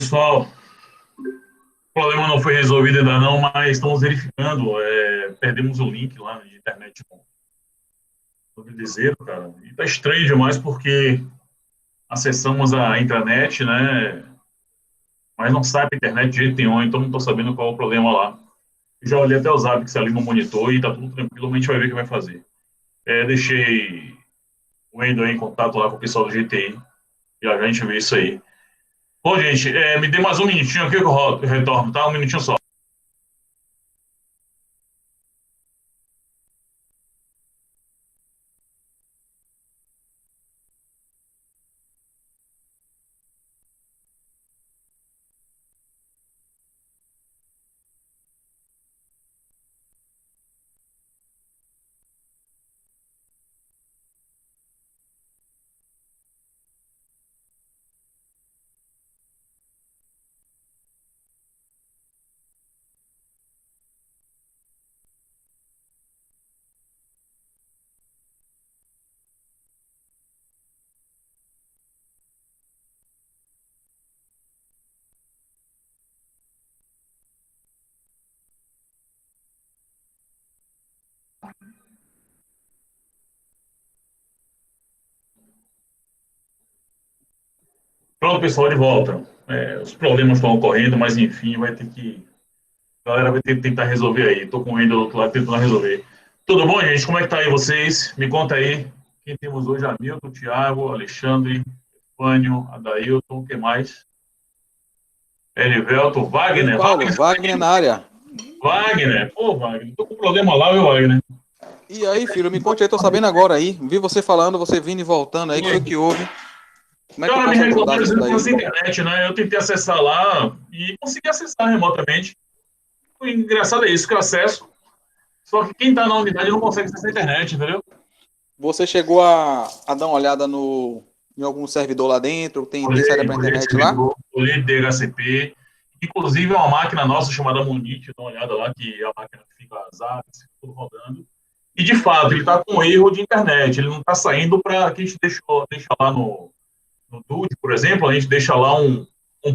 Pessoal, o problema não foi resolvido ainda não, mas estamos verificando. Perdemos o link lá de internet no Vidizeiro, cara. E tá estranho demais porque acessamos a intranet, né? Mas não sai a internet de jeito nenhum, então não estou sabendo qual é o problema lá. Eu já olhei até os hábitos ali no monitor e tá tudo tranquilo, a gente vai ver o que vai fazer. Deixei o Wendel aí em contato lá com o pessoal do GTI. Já a gente vê isso aí. Bom, gente, me dê mais um minutinho aqui que eu retorno, tá? Um minutinho só. Pronto, pessoal, de volta. Os problemas estão ocorrendo, mas enfim, a galera vai ter que tentar resolver aí. Estou com o Wendel do outro lado tentando resolver. Tudo bom, gente? Como é que tá aí vocês? Me conta aí. Quem temos hoje? Hamilton, Thiago, Alexandre, Fânio, Adailton, o que mais? Erivelto, Grande Wagner. Paulo, Wagner na área. Wagner. Pô, Wagner, tô com problema lá, viu, Wagner? E aí, filho, me conte aí, tô sabendo agora aí. Vi você falando, você vindo e voltando aí, o que foi que houve? Como é que eu Cara, me posso ajudar reclamaram nisso dizendo que daí? fosse internet, né? Eu tentei acessar lá e consegui acessar remotamente. O engraçado é isso, que eu acesso. Só que quem tá na unidade não consegue acessar a internet, entendeu? Você chegou a dar uma olhada em algum servidor lá dentro? Tem saída para Olhei internet lá? servidor, olhei DHCP. Inclusive, é uma máquina nossa chamada Munich, dá uma olhada lá, que é a máquina que fica as apps, tudo rodando. E, de fato, ele está com erro de internet. Ele não está saindo para que a gente deixa lá no DUD, por exemplo, a gente deixa lá um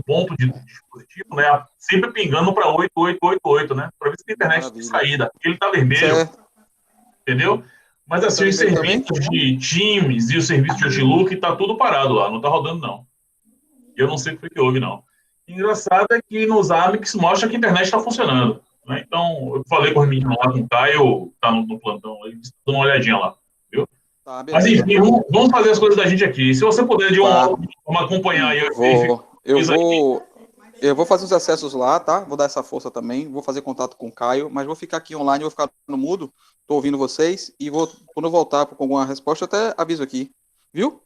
ponto de dispositivo, né, sempre pingando para 8888, né, para ver se a internet tem Maravilha. saída. Ele está vermelho, Certo. entendeu? Mas, Ele tá assim, os vermelho também? serviços de Teams e o serviço de Outlook está tudo parado lá, não está rodando, não. Eu não sei o que foi que houve, não. Engraçado é que nos Amix mostra que a internet está funcionando. Né? Então, eu falei com o menino lá, com o Caio, tá no plantão, ele disse, dá uma olhadinha lá, viu? Tá, Mas, beleza. enfim, vamos fazer as coisas da gente aqui. Se você puder, de Tá. uma forma, acompanhar aí, eu verifico Vou, eu isso aqui. vou, eu vou fazer os acessos lá, tá? Vou dar essa força também. Vou fazer contato com o Caio, mas vou ficar aqui online, vou ficar no mudo. Tô ouvindo vocês e quando eu voltar com alguma resposta, eu até aviso aqui. Viu?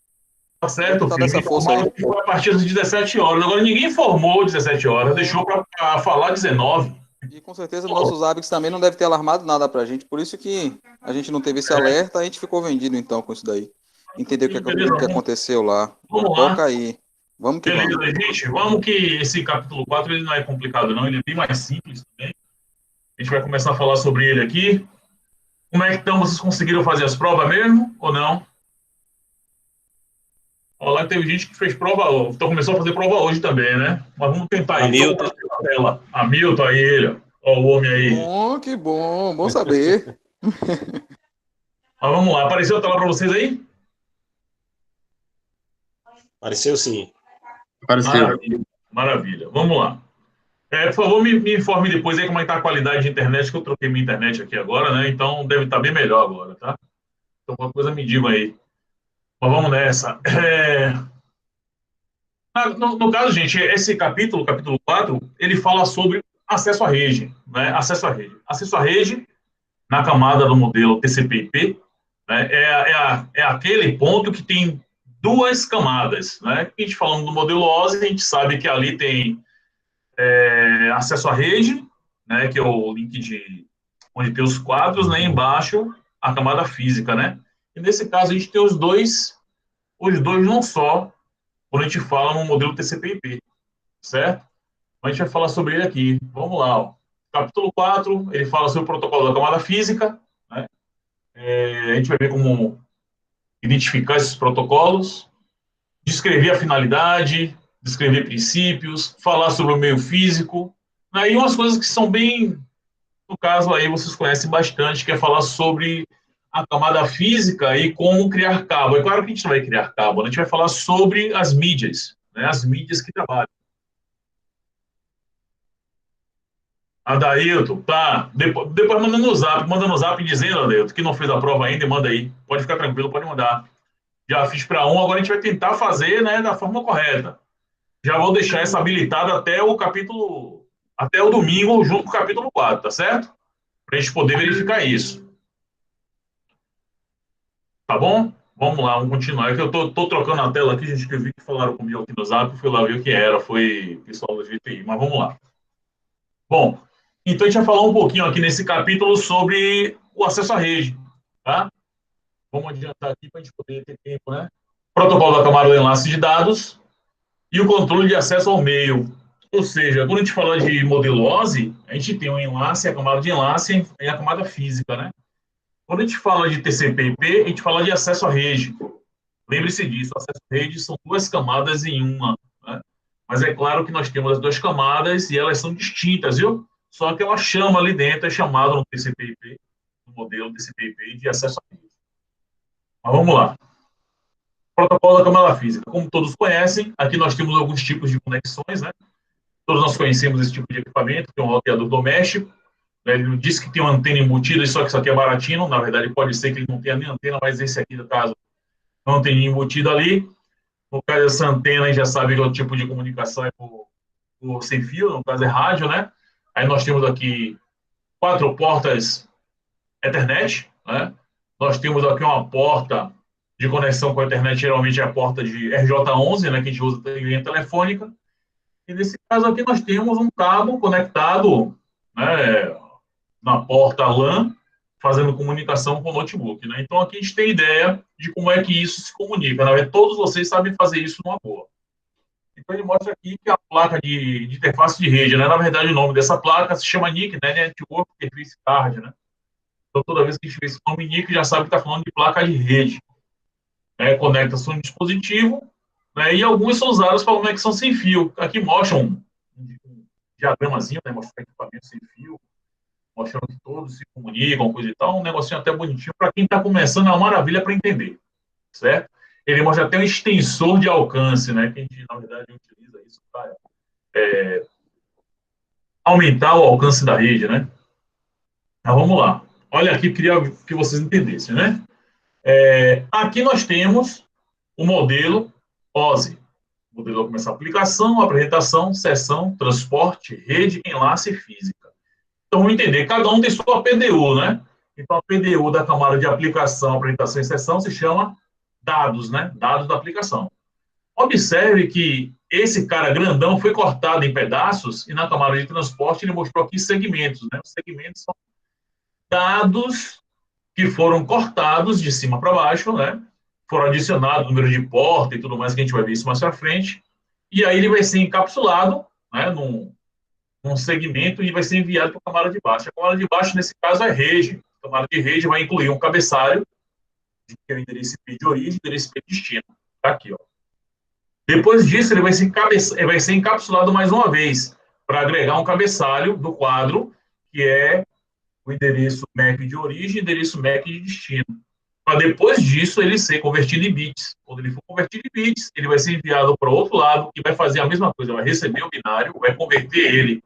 Tá Vou certo, tentar dar filho. Me essa força aí. informaram que foi a partir das 17 horas. Agora, ninguém informou 17 horas, deixou para falar 19. E com certeza nossos hábitos também não devem ter alarmado nada pra gente. Por isso que a gente não teve esse alerta, a gente ficou vendido então com isso daí. Entender Beleza, o que aconteceu lá. vamos lá. Toca aí. Vamos que Beleza, vamos. gente. Vamos que esse capítulo 4 ele não é complicado, não. Ele é bem mais simples também. A gente vai começar a falar sobre ele aqui. Como é que estão? Vocês conseguiram fazer as provas mesmo ou não? Olha lá, teve gente que fez prova, então começou a fazer prova hoje também, né? Mas vamos tentar aí. Então, Hamilton. na tela. Hamilton, aí ele. Ó, o homem aí. Bom, que bom. Bom saber. Mas vamos lá. Apareceu a tela para vocês aí? Apareceu sim. Apareceu. Maravilha. Maravilha. Vamos lá. Por favor, me informe depois aí como é que tá a qualidade de internet, que eu troquei minha internet aqui agora, né? Então deve estar bem melhor agora, tá? Então, alguma coisa me digam aí. Mas vamos nessa. No caso, gente, esse capítulo 4, ele fala sobre acesso à rede, né? Acesso à rede. Acesso à rede, na camada do modelo TCP/IP, né? É aquele ponto que tem duas camadas, né? A gente falando do modelo OSI, a gente sabe que ali tem acesso à rede, né? Que é o link de onde tem os quadros, né? Embaixo, a camada física, né? E nesse caso, a gente tem os dois não só quando a gente fala no modelo TCP/IP, certo? A gente vai falar sobre ele aqui. Vamos lá. Ó. Capítulo 4, ele fala sobre o protocolo da camada física. Né? A gente vai ver como identificar esses protocolos, descrever a finalidade, descrever princípios, falar sobre o meio físico, né? E umas coisas que são bem, no caso aí vocês conhecem bastante, que é falar sobre a camada física e como criar cabo. É claro que a gente não vai criar cabo, né? A gente vai falar sobre as mídias, né? As mídias que trabalham. Adailton, tá. Depois manda no zap dizendo, Adailton, que não fez a prova ainda, manda aí. Pode ficar tranquilo, pode mandar. Já fiz para um, agora a gente vai tentar fazer, né, da forma correta. Já vou deixar essa habilitada até o capítulo, até o domingo, junto com o capítulo 4, tá certo? Para a gente poder verificar isso. Tá bom? Vamos lá, vamos continuar. É que eu tô trocando a tela aqui, gente, que eu vi que falaram comigo aqui no zap, fui lá ver o que era, foi pessoal do GTI, mas vamos lá. Bom, então a gente vai falar um pouquinho aqui nesse capítulo sobre o acesso à rede, tá? Vamos adiantar aqui para a gente poder ter tempo, né? Protocolo da camada do enlace de dados e o controle de acesso ao meio. Ou seja, quando a gente fala de modelo OSI, a gente tem o enlace, a camada de enlace e a camada física, né? Quando a gente fala de TCP/IP, a gente fala de acesso à rede. Lembre-se disso, acesso à rede são duas camadas em uma, né? Mas é claro que nós temos as duas camadas e elas são distintas, viu? Só que ela chama ali dentro, é chamado no TCP/IP, no modelo TCP/IP de acesso à rede. Mas vamos lá. Protocolo da camada física. Como todos conhecem, aqui nós temos alguns tipos de conexões, né? Todos nós conhecemos esse tipo de equipamento, que é um roteador doméstico. Ele diz que tem uma antena embutida, só que isso aqui é baratinho. Na verdade, pode ser que ele não tenha nem antena, mas esse aqui, no caso, não tem embutida ali. No caso dessa antena, a gente já sabe que é o tipo de comunicação é por sem fio, no caso é rádio, né? Aí nós temos aqui 4 portas Ethernet, né? Nós temos aqui uma porta de conexão com a internet, geralmente é a porta de RJ11, né, que a gente usa em linha telefônica. E nesse caso aqui nós temos um cabo conectado, né, na porta LAN, fazendo comunicação com o notebook, né? Então aqui a gente tem ideia de como é que isso se comunica. Na verdade, todos vocês sabem fazer isso numa boa. Então ele mostra aqui que a placa de interface de rede, né? Na verdade, o nome dessa placa se chama NIC, né? Network Interface Card, né? Então toda vez que a gente vê esse nome NIC, já sabe que está falando de placa de rede. Né? Conecta-se um dispositivo, né? E alguns são usados para conexão sem fio. Aqui mostra um diagramazinho, né? Mostra equipamento sem fio, mostrando que todos se comunicam, coisa e tal, um negocinho até bonitinho, para quem está começando, é uma maravilha para entender, certo? Ele mostra até um extensor de alcance, né, que a gente, na verdade, utiliza isso para aumentar o alcance da rede, né? Mas vamos lá. Olha aqui, queria que vocês entendessem, né? Aqui nós temos o modelo OSI. O modelo começa a aplicação, apresentação, sessão, transporte, rede, enlace e física. Então, vamos entender, cada um tem sua PDU, né? Então, a PDU da camada de aplicação, apresentação e sessão se chama dados, né? Dados da aplicação. Observe que esse cara grandão foi cortado em pedaços e na camada de transporte ele mostrou aqui segmentos, né? Os segmentos são dados que foram cortados de cima para baixo, né? Foram adicionados número de porta e tudo mais, que a gente vai ver isso mais para frente. E aí ele vai ser encapsulado, né? Num segmento e vai ser enviado para a camada de baixo. A camada de baixo, nesse caso, é rede. A camada de rede vai incluir um cabeçalho, que é o endereço IP de origem e endereço IP de destino. Tá aqui, ó. Depois disso, ele vai ser encapsulado mais uma vez, para agregar um cabeçalho do quadro, que é o endereço MAC de origem e endereço MAC de destino. Para depois disso, ele ser convertido em bits. Quando ele for convertido em bits, ele vai ser enviado para o outro lado, que vai fazer a mesma coisa, vai receber o binário, vai converter ele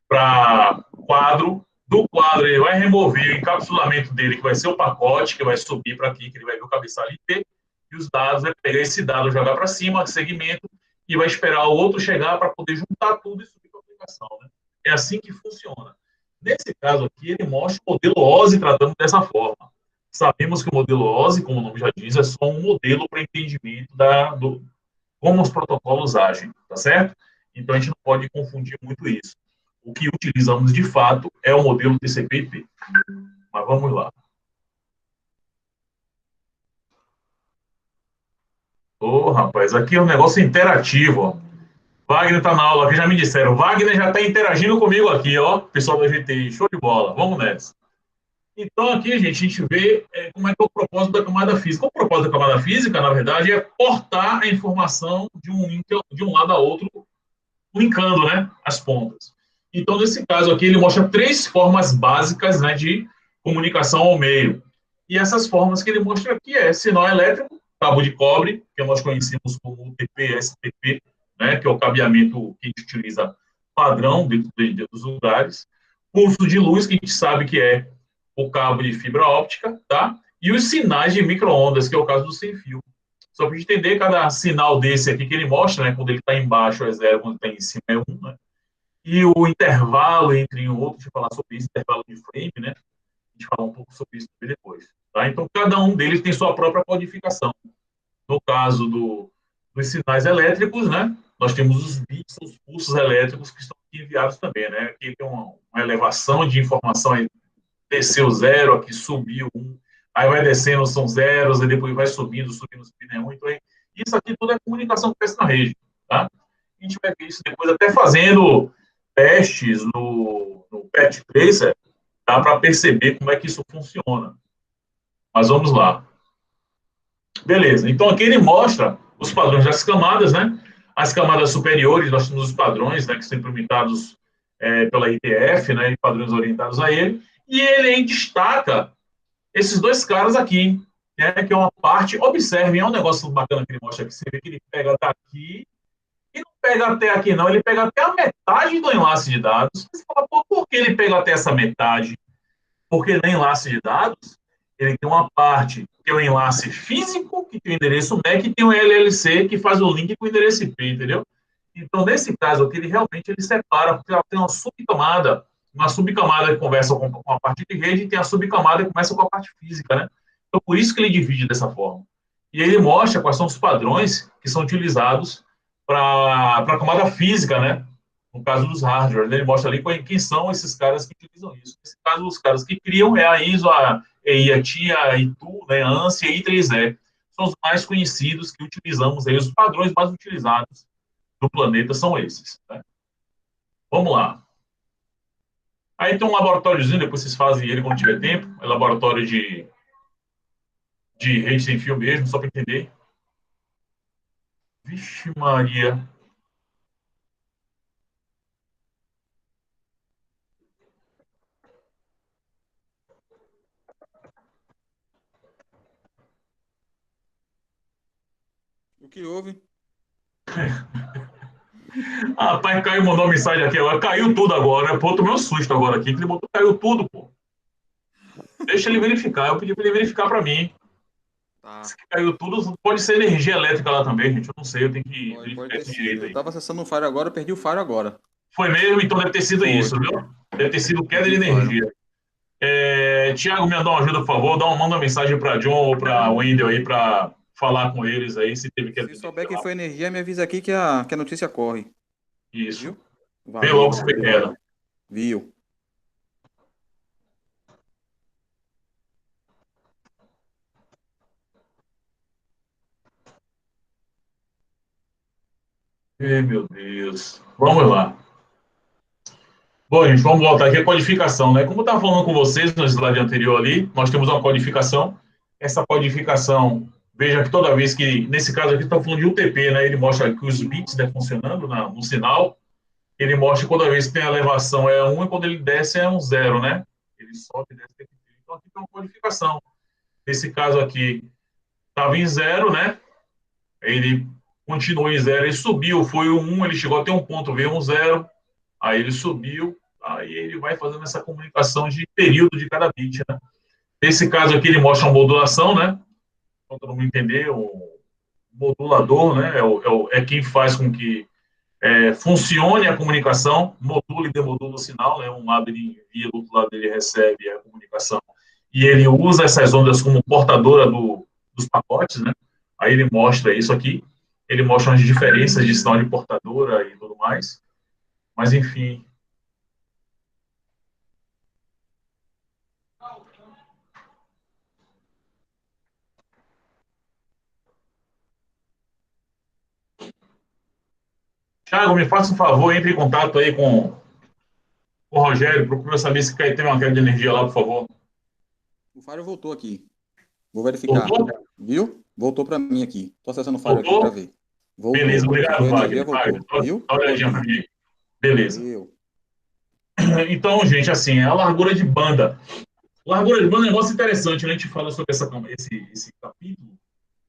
para quadro. Do quadro, ele vai remover o encapsulamento dele, que vai ser o pacote, que vai subir para aqui, que ele vai ver o cabeçalho IP, e os dados, vai pegar esse dado, jogar para cima, segmento, e vai esperar o outro chegar para poder juntar tudo e subir para a aplicação. Né? É assim que funciona. Nesse caso aqui, ele mostra o modelo OSI tratando dessa forma. Sabemos que o modelo OSI, como o nome já diz, é só um modelo para entendimento como os protocolos agem, tá certo? Então, a gente não pode confundir muito isso. O que utilizamos, de fato, é o modelo TCP/IP. Mas vamos lá. Rapaz, aqui é um negócio interativo, ó. Wagner está na aula aqui, já me disseram. Wagner já está interagindo comigo aqui, ó. Pessoal da GTI, show de bola. Vamos nessa. Então, aqui, gente, a gente vê como é que é o propósito da camada física. O propósito da camada física, na verdade, é portar a informação de um lado a outro, linkando, né, as pontas. Então, nesse caso aqui, ele mostra 3 formas básicas, né, de comunicação ao meio. E essas formas que ele mostra aqui é sinal elétrico, cabo de cobre, que nós conhecemos como UTP, STP, né, que é o cabeamento que a gente utiliza padrão dentro dos lugares. Pulso de luz, que a gente sabe que é o cabo de fibra óptica, tá? E os sinais de micro-ondas, que é o caso do sem-fio. Só para a gente entender, cada sinal desse aqui que ele mostra, né, quando ele está embaixo é 0, quando está em cima é 1, né? E o intervalo entre um outro, deixa eu falar sobre isso, intervalo de frame, né? A gente fala um pouco sobre isso depois. Tá? Então, cada um deles tem sua própria codificação. No caso dos sinais elétricos, né? Nós temos os bits, os pulsos elétricos que estão enviados também, né? Aqui tem uma elevação de informação, aí desceu 0, aqui subiu 1, aí vai descendo, são zeros, e depois vai subindo, subindo, subindo, é 1. Então, isso aqui tudo é comunicação que acontece na rede, tá? A gente vai ver isso depois, até fazendo testes no PET Tracer, dá para perceber como é que isso funciona. Mas vamos lá. Beleza, então aqui ele mostra os padrões das camadas, né? As camadas superiores, nós temos os padrões, né, que são implementados pela ITF, né, e padrões orientados a ele, e ele destaca esses 2 caras aqui, né, que é uma parte, observem, é um negócio bacana que ele mostra aqui, você vê que ele pega daqui, e não pega até aqui não, ele pega até a metade do enlace de dados. Você fala, pô, por que ele pega até essa metade? Porque no enlace de dados, ele tem uma parte que é o enlace físico, que tem o endereço MAC, e tem o LLC, que faz o link com o endereço IP, entendeu? Então, nesse caso aqui, ele realmente separa, porque ela tem uma subcamada que conversa com a parte de rede, e tem a subcamada que começa com a parte física, né? Então, por isso que ele divide dessa forma. E ele mostra quais são os padrões que são utilizados para a camada física, né? No caso dos hardware, ele mostra ali quem são esses caras que utilizam isso. Nesse caso, os caras que criam é a ISO, a EIATI, a ITU, né, a ANSI e a I3E. São os mais conhecidos que utilizamos aí, os padrões mais utilizados do planeta são esses. Né? Vamos lá. Aí tem um laboratóriozinho, depois vocês fazem ele quando tiver tempo, é laboratório de rede sem fio mesmo, só para entender. Vixe Maria. O que houve? Rapaz, caiu, mandou uma mensagem aqui agora. Caiu tudo agora. Pô, tomei um susto agora aqui. Que ele botou, caiu tudo, pô. Deixa ele verificar. Eu pedi para ele verificar para mim. Tá. Se caiu tudo, pode ser energia elétrica lá também, gente. Eu não sei, eu tenho que Pode verificar ter esse sido. direito Eu aí. tava acessando o Fire agora, eu perdi o Fire agora. Foi mesmo? Então deve ter sido Foi. isso, viu? Deve ter sido queda de Perdi o Fire. energia. Tiago, me dá uma ajuda, por favor. Manda uma mensagem para John ou para Wendel aí para falar com eles aí se teve queda Se de souber energia quem lá. foi energia, me avisa aqui que a notícia corre. Isso. Viu? Vê Valeu. logo se foi queda. Viu? Meu Deus. Vamos lá. Bom, gente, vamos voltar aqui à codificação, né? Como eu estava falando com vocês no slide anterior ali, nós temos uma codificação. Essa codificação, veja que toda vez que, nesse caso aqui, estamos falando de UTP, né? Ele mostra que os bits, né, funcionando no sinal. Ele mostra que toda vez que tem elevação é 1 e quando ele desce é um 0, né? Ele sobe e desce. Então aqui tem uma codificação. Nesse caso aqui, estava em 0, né? Ele continuou em 0, ele subiu, foi o 1, ele chegou até um ponto, veio um 0, aí ele subiu, aí ele vai fazendo essa comunicação de período de cada bit, né? Nesse caso aqui ele mostra uma modulação, né? Para todo mundo entender, o modulador, né? É quem faz com que funcione a comunicação, modula e demodula o sinal, né? Um lado ele envia, do outro lado ele recebe a comunicação. E ele usa essas ondas como portadora dos pacotes, né? Aí ele mostra isso aqui, ele mostra as diferenças de sinal de portadora e tudo mais. Mas, enfim. Thiago, me faça um favor, entre em contato aí com o Rogério, procura saber se teve uma queda de energia lá, por favor. O Fire voltou aqui. Vou verificar. Voltou? Viu? Voltou para mim aqui. Estou acessando o Fire aqui Voltou? para ver. Voltou. Beleza, obrigado, Foi energia, Wagner. voltou. Wagner, Viu? dá uma olhadinha para mim. Beleza. Eu. Então, gente, assim, a largura de banda. Largura de banda é um negócio interessante, né? A gente fala sobre esse capítulo,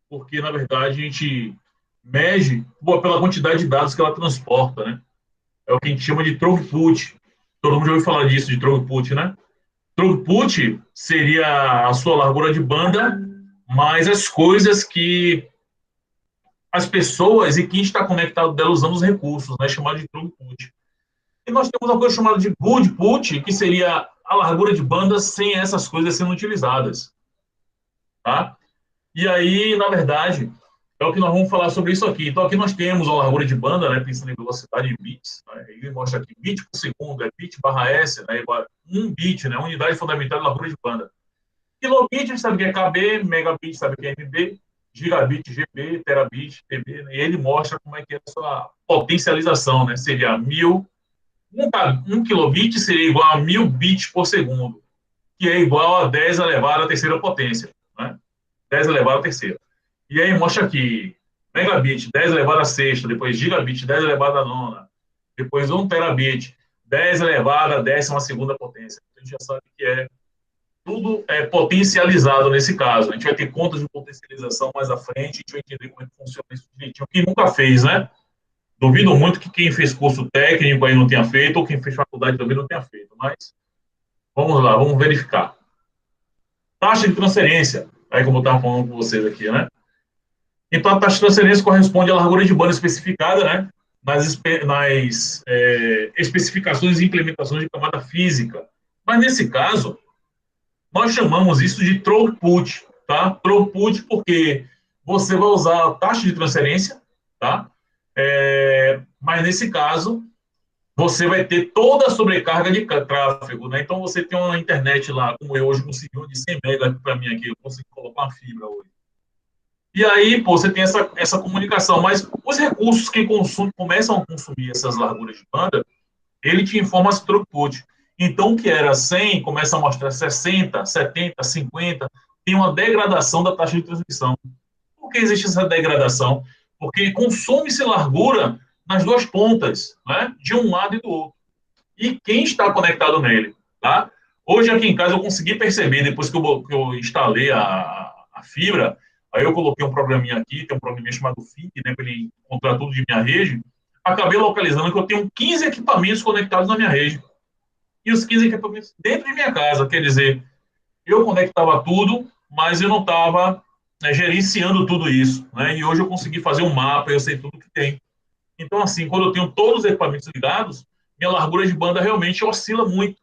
porque, na verdade, a gente mede pela quantidade de dados que ela transporta, né? É o que a gente chama de throughput. Todo mundo já ouviu falar disso, de throughput, né? Throughput seria a sua largura de banda, mais as coisas que as pessoas e quem está conectado dela usando os recursos, né? Chamado de throughput. E nós temos uma coisa chamada de goodput, que seria a largura de banda sem essas coisas sendo utilizadas. Tá? E aí, na verdade, é o que nós vamos falar sobre isso aqui. Então, aqui nós temos a largura de banda, né, pensando em velocidade em bits. Né, ele mostra aqui bit por segundo, é bit barra S, né, igual a 1 bit, né, unidade fundamental de largura de banda. Kilobit, a gente sabe que é KB, megabit, sabe que é MB, gigabit, GB, terabit, TB, né, e ele mostra como é que é a sua potencialização, né, seria 1000. 1 kilobit seria igual a 1000 bits por segundo, que é igual a 10 elevado à terceira potência. Né? 10 elevado à terceira. E aí mostra aqui, megabit, 10 elevado à sexta, depois gigabit, 10 elevado à nona, depois 1 terabit, 10 elevado à décima segunda potência. A gente já sabe que tudo é potencializado nesse caso. A gente vai ter contas de potencialização mais à frente, a gente vai entender como é que funciona isso direitinho. Quem nunca fez, né? Duvido muito que quem fez curso técnico aí não tenha feito, ou quem fez faculdade também não tenha feito, mas vamos lá, vamos verificar. Taxa de transferência, aí como eu estava falando com vocês aqui, né? Então, a taxa de transferência corresponde à largura de banda especificada, né? Nas especificações e implementações de camada física. Mas, nesse caso, nós chamamos isso de throughput, tá? Throughput porque você vai usar a taxa de transferência, tá? Mas nesse caso, você vai ter toda a sobrecarga de tráfego, né? Então, você tem uma internet lá, como eu hoje consegui, de 100 MB para mim aqui, eu consegui colocar uma fibra hoje. E aí, pô, você tem essa comunicação, mas os recursos que começam a consumir essas larguras de banda, ele te informa esse throughput. Então, o que era 100 começa a mostrar 60, 70, 50, tem uma degradação da taxa de transmissão. Por que existe essa degradação? Porque consome-se largura nas duas pontas, né? De um lado e do outro. E quem está conectado nele, tá? Hoje aqui em casa eu consegui perceber, depois que eu instalei a fibra, aí eu coloquei um programinha aqui, tem um programinha chamado FIC, né, para ele encontrar tudo de minha rede, acabei localizando que eu tenho 15 equipamentos conectados na minha rede. E os 15 equipamentos dentro de minha casa, quer dizer, eu conectava tudo, mas eu não estava gerenciando tudo isso, né? E hoje eu consegui fazer um mapa, eu sei tudo que tem. Então, assim, quando eu tenho todos os equipamentos ligados, minha largura de banda realmente oscila muito,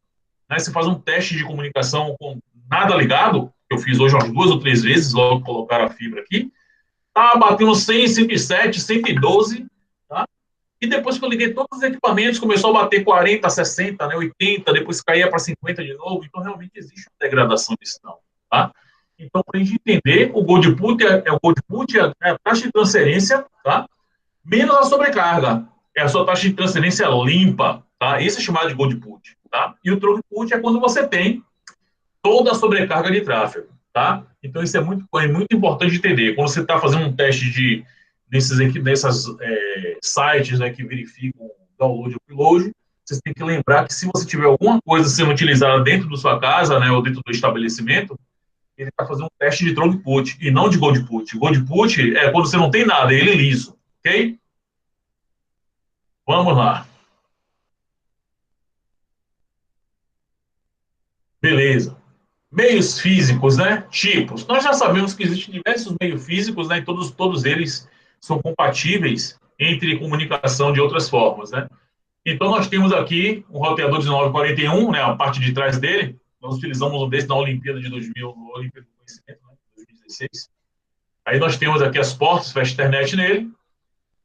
né? Você faz um teste de comunicação com nada ligado, que eu fiz hoje umas 2 ou 3 vezes, logo colocar a fibra aqui, tá batendo 100, 107, 112, tá? E depois que eu liguei todos os equipamentos, começou a bater 40, 60, né, 80, depois caía para 50 de novo. Então, realmente existe uma degradação de sinal. Tá? Então, para a gente entender, o goldput o goldput é a taxa de transferência, tá? Menos a sobrecarga. É a sua taxa de transferência limpa. Tá? Isso é chamado de goldput. Tá? E o throughput é quando você tem toda a sobrecarga de tráfego. Tá? Então, isso é muito importante entender. Quando você está fazendo um teste nesses sites, né, que verificam o download e upload, você tem que lembrar que se você tiver alguma coisa sendo utilizada dentro da sua casa, né, ou dentro do estabelecimento, ele vai fazer um teste de throughput e não de goldput. Goldput é quando você não tem nada, ele é liso. Ok? Vamos lá. Beleza. Meios físicos, né? Tipos. Nós já sabemos que existem diversos meios físicos, né? E todos eles são compatíveis entre comunicação de outras formas, né? Então, nós temos aqui um roteador 1941, né? A parte de trás dele. Nós utilizamos um desse na Olimpíada de 2000, no Olimpíada do Conhecimento, né? 2016. Aí nós temos aqui as portas para a internet nele.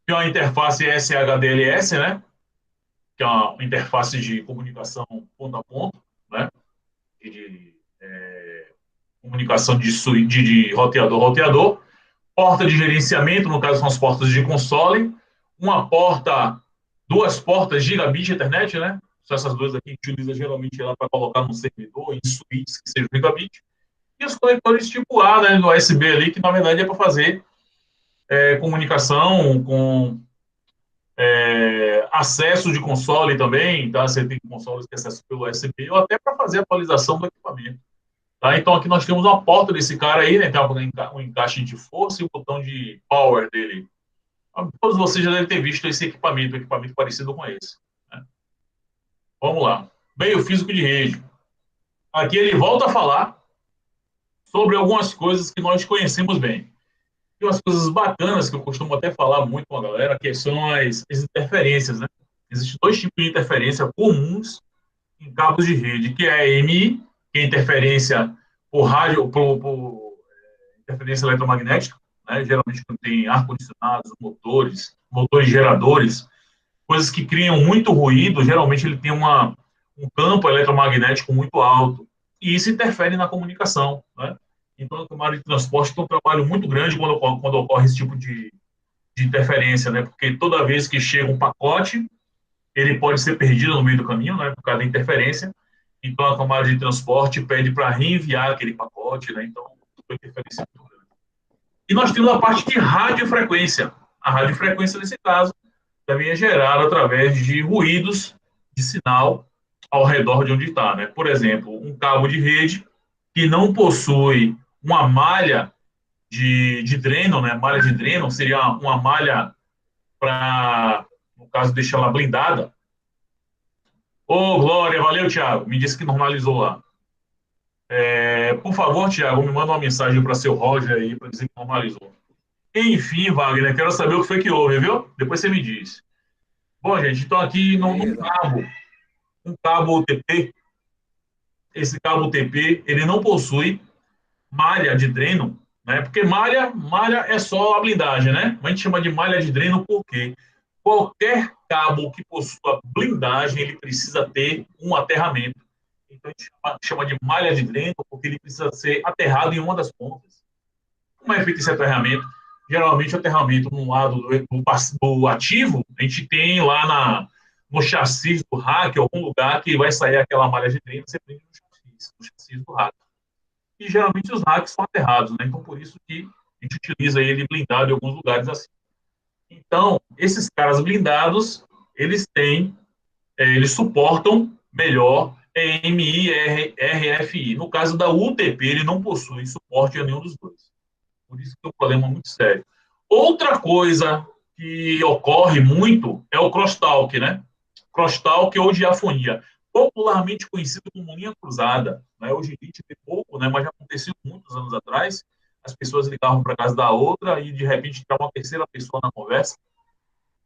Tem uma interface SHDLS, né? Que é uma interface de comunicação ponto a ponto, né? Comunicação de roteador a roteador, porta de gerenciamento, no caso são as portas de console, duas portas gigabit Ethernet, né? São essas duas aqui que a gente utiliza geralmente lá para colocar no servidor, em suítes que sejam gigabit, E os conectores tipo A, né, no USB ali, que na verdade é para fazer comunicação com acesso de console também, tá? Você tem consoles que acessam pelo USB, ou até para fazer atualização do equipamento. Tá? Então aqui nós temos uma porta desse cara aí, né? Tem um encaixe de força e o botão de power dele. Todos vocês já devem ter visto esse equipamento, um equipamento parecido com esse. Né? Vamos lá. Meio físico de rede. Aqui ele volta a falar sobre algumas coisas que nós conhecemos bem. E umas coisas bacanas que eu costumo até falar muito com a galera, que são as interferências, né? Existem dois tipos de interferência comuns em cabos de rede, que é a EMI, que é interferência por rádio, interferência eletromagnética, né? Geralmente quando tem ar-condicionados, motores geradores, coisas que criam muito ruído, geralmente ele tem um campo eletromagnético muito alto, e isso interfere na comunicação, né? Então, a tomada de transporte tem um trabalho muito grande quando ocorre esse tipo de interferência, né? Porque toda vez que chega um pacote, ele pode ser perdido no meio do caminho, né? Por causa da interferência. Então, a tomada de transporte pede para reenviar aquele pacote, né? Então, a interferência é muito grande. E nós temos a parte de radiofrequência. A radiofrequência, nesse caso, também é gerada através de ruídos de sinal ao redor de onde está, né? Por exemplo, um cabo de rede que não possui uma malha de dreno, né? Malha de dreno seria uma malha para, no caso, deixar ela blindada. Ô, Glória, valeu, Thiago. Me disse que normalizou lá. Por favor, Thiago, me manda uma mensagem para seu Roger aí para dizer que normalizou. Enfim, Wagner, quero saber o que foi que houve, viu? Depois você me diz. Bom, gente, então aqui num cabo UTP, esse cabo UTP, ele não possui malha de dreno, né? Porque malha é só a blindagem, né? A gente chama de malha de dreno porque qualquer cabo que possua blindagem, ele precisa ter um aterramento. Então a gente chama de malha de dreno porque ele precisa ser aterrado em uma das pontas. Como é feito esse aterramento? Geralmente o aterramento no lado do ativo, a gente tem lá no chassi do rack, algum lugar que vai sair aquela malha de dreno, você prende no chassi do rack. E geralmente os racks são aterrados, né? Então por isso que a gente utiliza ele blindado em alguns lugares assim. Então, esses caras blindados, eles suportam melhor EMI e RFI. No caso da UTP, ele não possui suporte a nenhum dos dois. Por isso que é um problema muito sério. Outra coisa que ocorre muito é o crosstalk, né? Crosstalk ou diafonia, popularmente conhecido como linha cruzada. Né? Hoje em dia tem pouco, né? Mas já aconteceu muitos anos atrás. As pessoas ligavam para casa da outra e de repente entrava uma terceira pessoa na conversa.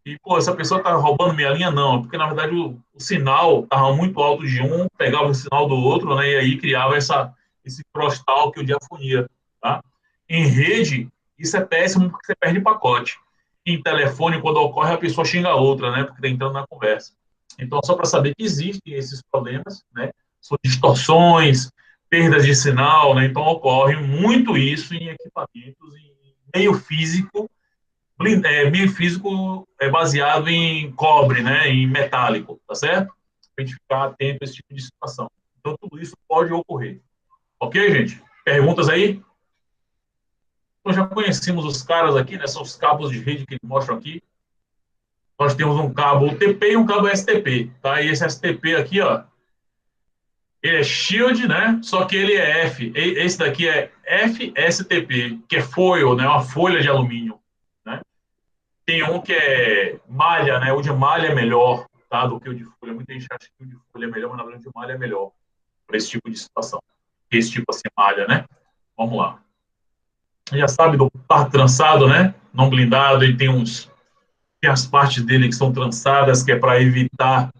E, pô, essa pessoa tá roubando minha linha? Não, porque na verdade o sinal estava muito alto de um, pegava o sinal do outro, né? E aí criava esse crosstalk ou diafonia, tá? Em rede, isso é péssimo porque você perde pacote. Em telefone, quando ocorre, a pessoa xinga a outra, né? Porque está entrando na conversa. Então, só para saber que existem esses problemas, né? São distorções, perdas de sinal, né? Então, ocorre muito isso em equipamentos, em meio físico, meio físico baseado em cobre, né? Em metálico, tá certo? Para a gente ficar atento a esse tipo de situação. Então, tudo isso pode ocorrer. Ok, gente? Perguntas aí? Nós já conhecemos os caras aqui, né? São os cabos de rede que eles mostram aqui. Nós temos um cabo UTP e um cabo STP, tá? E esse STP aqui, ó, ele é Shield, né? Só que ele é F. Esse daqui é FSTP, que é foil, né? Uma folha de alumínio, né? Tem um que é malha, né? O de malha é melhor, tá? Do que o de folha. Muita gente acha que o de folha é melhor, mas na verdade o de malha é melhor para esse tipo de situação. Esse tipo assim, malha, né? Vamos lá. Já sabe do par trançado, né? Não blindado, ele tem as partes dele que são trançadas, que é para evitar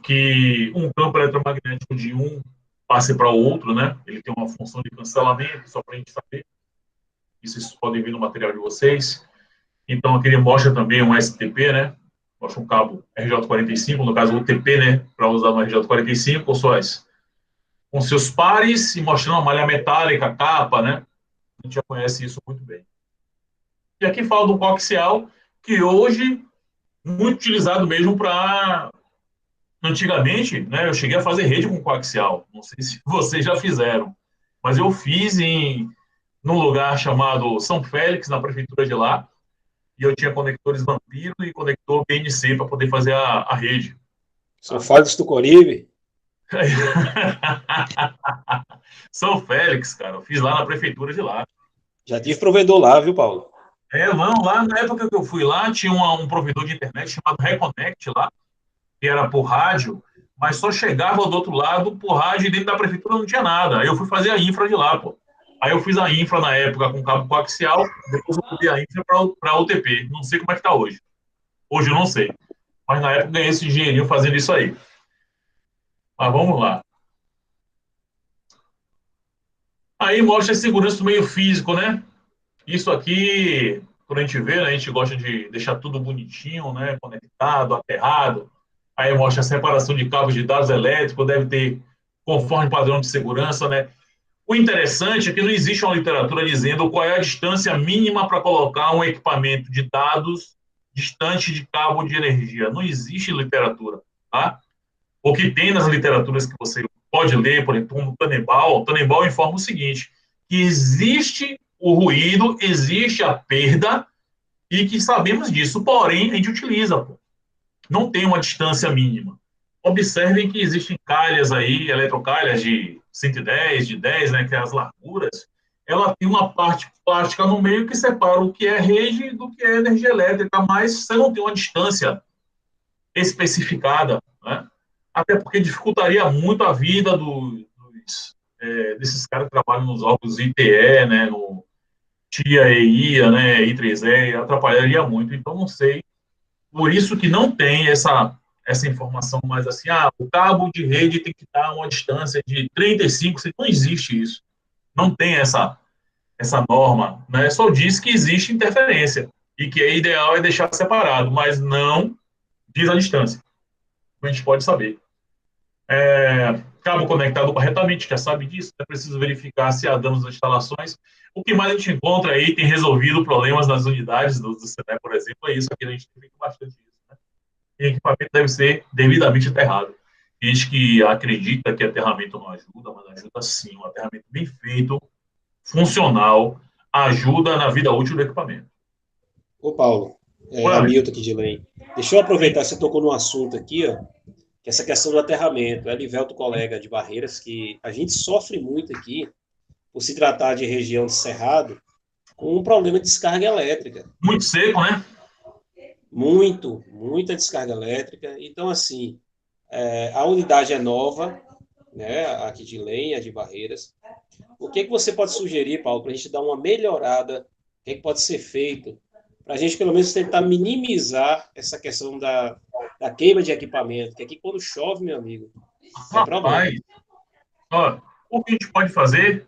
que um campo eletromagnético de um passe para o outro, né? Ele tem uma função de cancelamento, só para a gente saber. Isso vocês podem ver no material de vocês. Então, aqui ele mostra também um STP, né? Mostra um cabo RJ45, no caso UTP, né? Para usar no RJ45, com seus pares e mostrando a malha metálica, capa, né? A gente já conhece isso muito bem. E aqui fala do coaxial, que hoje muito utilizado mesmo para antigamente, né, eu cheguei a fazer rede com coaxial. Não sei se vocês já fizeram, mas eu fiz num lugar chamado São Félix, na prefeitura de lá, e eu tinha conectores Vampiro e conector PNC para poder fazer a rede. São Félix do Coribe. São Félix, cara, eu fiz lá na prefeitura de lá. Já tive provedor lá, viu, Paulo? Não, lá na época que eu fui lá, tinha um provedor de internet chamado Reconnect lá, que era por rádio, mas só chegava do outro lado por rádio e dentro da prefeitura não tinha nada. Aí eu fui fazer a infra de lá, pô. Aí eu fiz a infra na época com cabo coaxial, depois eu mudei a infra para UTP. Não sei como é que tá hoje. Hoje eu não sei. Mas na época eu ganhei esse dinheirinho fazendo isso aí. Mas vamos lá. Aí mostra a segurança do meio físico, né? Isso aqui, quando a gente vê, né, a gente gosta de deixar tudo bonitinho, né? Conectado, aterrado. Aí mostra a separação de cabos de dados elétricos, deve ter conforme padrão de segurança, né? O interessante é que não existe uma literatura dizendo qual é a distância mínima para colocar um equipamento de dados distante de cabo de energia. Não existe literatura, tá? O que tem nas literaturas que você pode ler, por exemplo, o Tannenbaum informa o seguinte, que existe o ruído, existe a perda e que sabemos disso, porém a gente utiliza, pô. Não tem uma distância mínima. Observem que existem calhas aí, eletrocalhas de 110, de 10, né, que é as larguras, ela tem uma parte plástica no meio que separa o que é rede do que é energia elétrica, mas você não tem uma distância especificada, né? Até porque dificultaria muito a vida desses caras que trabalham nos órgãos ITE, né, no TIA, EIA, né, I3E, atrapalharia muito, então não sei. Por isso que não tem essa informação mais assim, o cabo de rede tem que estar a uma distância de 35, não existe isso. Não tem essa norma, né? Só diz que existe interferência e que é ideal é deixar separado, mas não diz a distância. A gente pode saber. Cabo conectado corretamente, já sabe disso, é preciso verificar se há danos nas instalações. O que mais a gente encontra aí tem resolvido problemas nas unidades do SENE, por exemplo, é isso aqui, a gente tem feito bastante isso, né? E equipamento deve ser devidamente aterrado. Gente que acredita que aterramento não ajuda, mas ajuda sim, um aterramento bem feito, funcional, ajuda na vida útil do equipamento. Ô, Paulo, Hamilton aqui de Lei. Deixa eu aproveitar, você tocou num assunto aqui, ó, que é essa questão do aterramento. É Livelto, colega de Barreiras, que a gente sofre muito aqui, por se tratar de região de cerrado, com um problema de descarga elétrica. Muito seco, né? Muita descarga elétrica. Então, assim, a unidade é nova, né, aqui de Lenha, de Barreiras. O que você pode sugerir, Paulo, para a gente dar uma melhorada? O que pode ser feito para a gente, pelo menos, tentar minimizar essa questão da queima de equipamento? Que aqui, quando chove, meu amigo, é problema. Ó, o que a gente pode fazer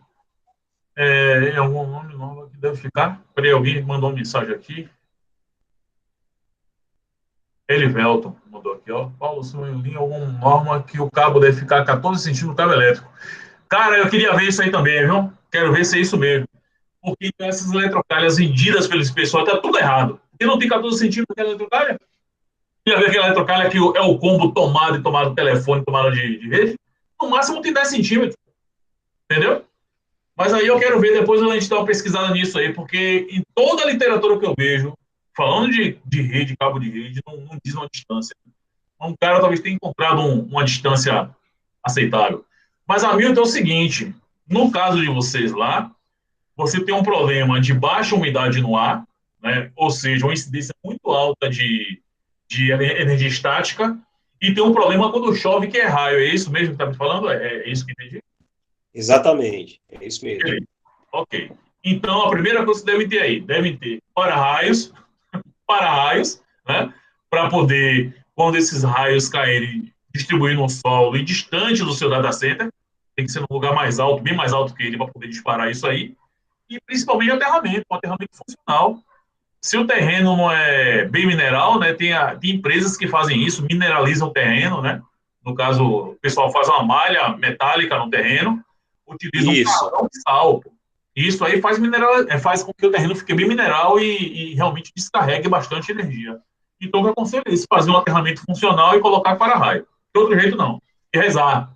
é algum nome novo que deve ficar. Peraí, alguém mandou uma mensagem aqui. Elivelton mandou aqui, ó. Paulo, se eu li alguma norma que o cabo deve ficar 14 centímetros do cabo elétrico. Cara, eu queria ver isso aí também, viu? Quero ver se é isso mesmo. Porque essas eletrocalhas vendidas pelos pessoal tá tudo errado. Porque não tem 14 centímetros aquela eletrocalha? Queria ver aquela eletrocalha que é o combo tomada e tomada do telefone, tomada de rede? No máximo tem 10 centímetros. Entendeu? Mas aí eu quero ver, depois a gente dá uma pesquisada nisso aí, porque em toda a literatura que eu vejo, falando de rede, cabo de rede, não diz uma distância. Um cara talvez tenha encontrado uma distância aceitável. Mas, Hamilton, é o seguinte, no caso de vocês lá, você tem um problema de baixa umidade no ar, né? Ou seja, uma incidência muito alta de energia estática, e tem um problema quando chove, que é raio. É isso mesmo que está me falando? É isso que entendi? Exatamente, é isso mesmo. Ok. Então, a primeira coisa que devem ter aí, devem ter para-raios, né? Para poder, quando esses raios caírem, distribuir no solo e distante do seu data center, tem que ser num lugar mais alto, bem mais alto que ele, para poder disparar isso aí. E principalmente aterramento, um aterramento funcional. Se o terreno não é bem mineral, né? Tem empresas que fazem isso, mineralizam o terreno, né? No caso, o pessoal faz uma malha metálica no terreno, utiliza um carvão de sal. Isso aí faz com que o terreno fique bem mineral e realmente descarregue bastante energia. Então, o que eu aconselho é isso, fazer um aterramento funcional e colocar para-raio. De outro jeito, não. E rezar.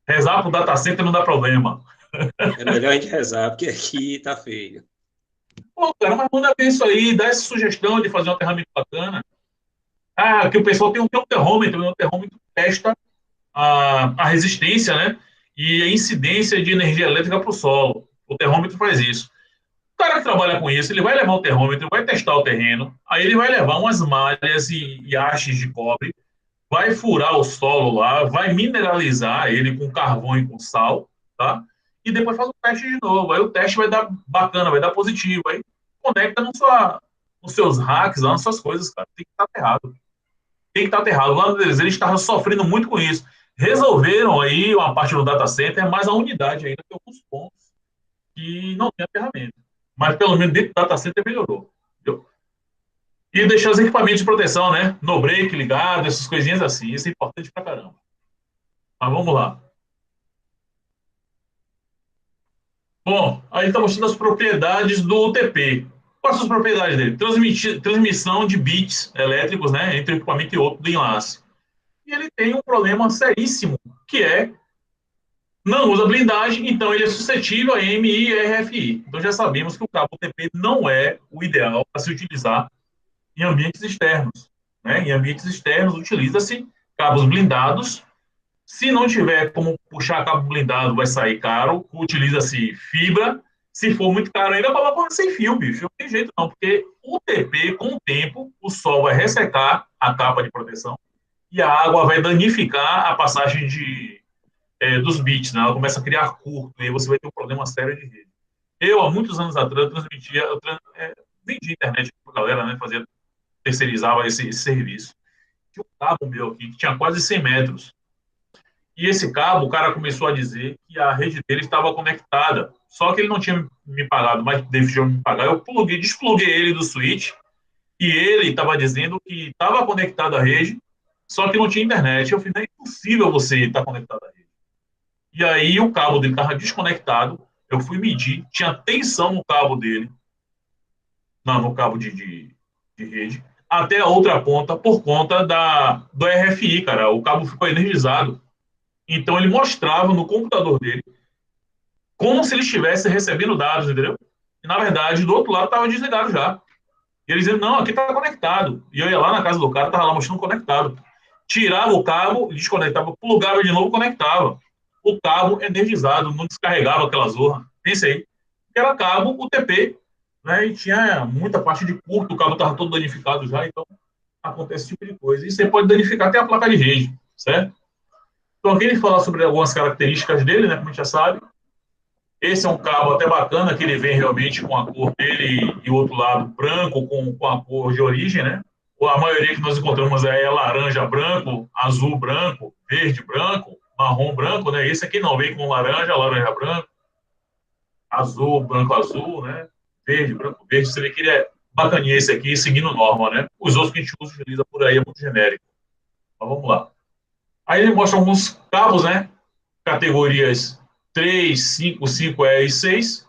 Rezar pro data center não dá problema. É melhor a gente rezar, porque aqui tá feio. Pô, cara, mas manda ver isso aí, dá essa sugestão de fazer um aterramento bacana. Ah, que o pessoal tem um termômetro, né? O termômetro testa a resistência, né? E a incidência de energia elétrica para o solo. O termômetro faz isso. O cara que trabalha com isso, ele vai levar o termômetro, vai testar o terreno, aí ele vai levar umas malhas e hastes de cobre, vai furar o solo lá, vai mineralizar ele com carvão e com sal, tá? E depois faz o teste de novo. Aí o teste vai dar bacana, vai dar positivo. Aí conecta nos seus hacks, lá nas suas coisas, cara. Tem que estar errado. Tem que estar aterrado. Lá eles estavam sofrendo muito com isso. Resolveram aí uma parte do data center, mas a unidade ainda tem alguns pontos que não tem aterramento. Mas pelo menos dentro do data center melhorou. Entendeu? E deixar os equipamentos de proteção, né? No break ligado, essas coisinhas assim. Isso é importante pra caramba. Mas vamos lá. Bom, aí está mostrando as propriedades do UTP. Quais são as propriedades dele? Transmissão de bits elétricos, né, entre um equipamento e outro do enlace. E ele tem um problema seríssimo, que é não usa blindagem, então ele é suscetível a MI e RFI. Então já sabemos que o cabo UTP não é o ideal para se utilizar em ambientes externos. Né? Em ambientes externos utiliza-se cabos blindados. Se não tiver como puxar cabo blindado, vai sair caro. Utiliza-se fibra. Se for muito caro ainda, coloca sem fio, bicho. Não tem jeito não, porque o TP, com o tempo, o sol vai ressecar a capa de proteção e a água vai danificar a passagem dos bits, né? Ela começa a criar curto e aí você vai ter um problema sério de rede. Eu, há muitos anos atrás, vendia internet para a galera, né? Terceirizava esse serviço. Tinha um cabo meu aqui que tinha quase 100 metros. E esse cabo, o cara começou a dizer que a rede dele estava conectada. Só que ele não tinha me pagado, mas deixou me pagar. Eu despluguei ele do switch e ele estava dizendo que estava conectado à rede, só que não tinha internet. Eu falei, é impossível você estar conectado à rede. E aí o cabo dele estava desconectado. Eu fui medir, tinha tensão no cabo dele, no cabo de rede, até a outra ponta, por conta do RFI, cara. O cabo ficou energizado. Então ele mostrava no computador dele como se ele estivesse recebendo dados, entendeu? E na verdade, do outro lado estava desligado já. E ele dizia, não, aqui está conectado. E eu ia lá na casa do cara, estava lá mostrando conectado. Tirava o cabo, desconectava, plugava de novo, conectava. O cabo energizado, não descarregava aquela zorra. Pensei. Que era cabo UTP, né? E tinha muita parte de curto, o cabo estava todo danificado já, então acontece esse tipo de coisa. E você pode danificar até a placa de rede, certo? Então aqui ele fala sobre algumas características dele, né, como a gente já sabe. Esse é um cabo até bacana, que ele vem realmente com a cor dele e o outro lado branco com a cor de origem, né? A maioria que nós encontramos é laranja branco, azul branco, verde branco, marrom branco, né? Esse aqui não, vem com laranja, laranja branco, azul, branco, azul, né? Verde, branco, verde. Você vê que ele é bacaninha esse aqui, seguindo norma, né? Os outros que a gente utiliza por aí é muito genérico. Mas vamos lá. Aí ele mostra alguns cabos, né? Categorias 3, 5, 5E e 6.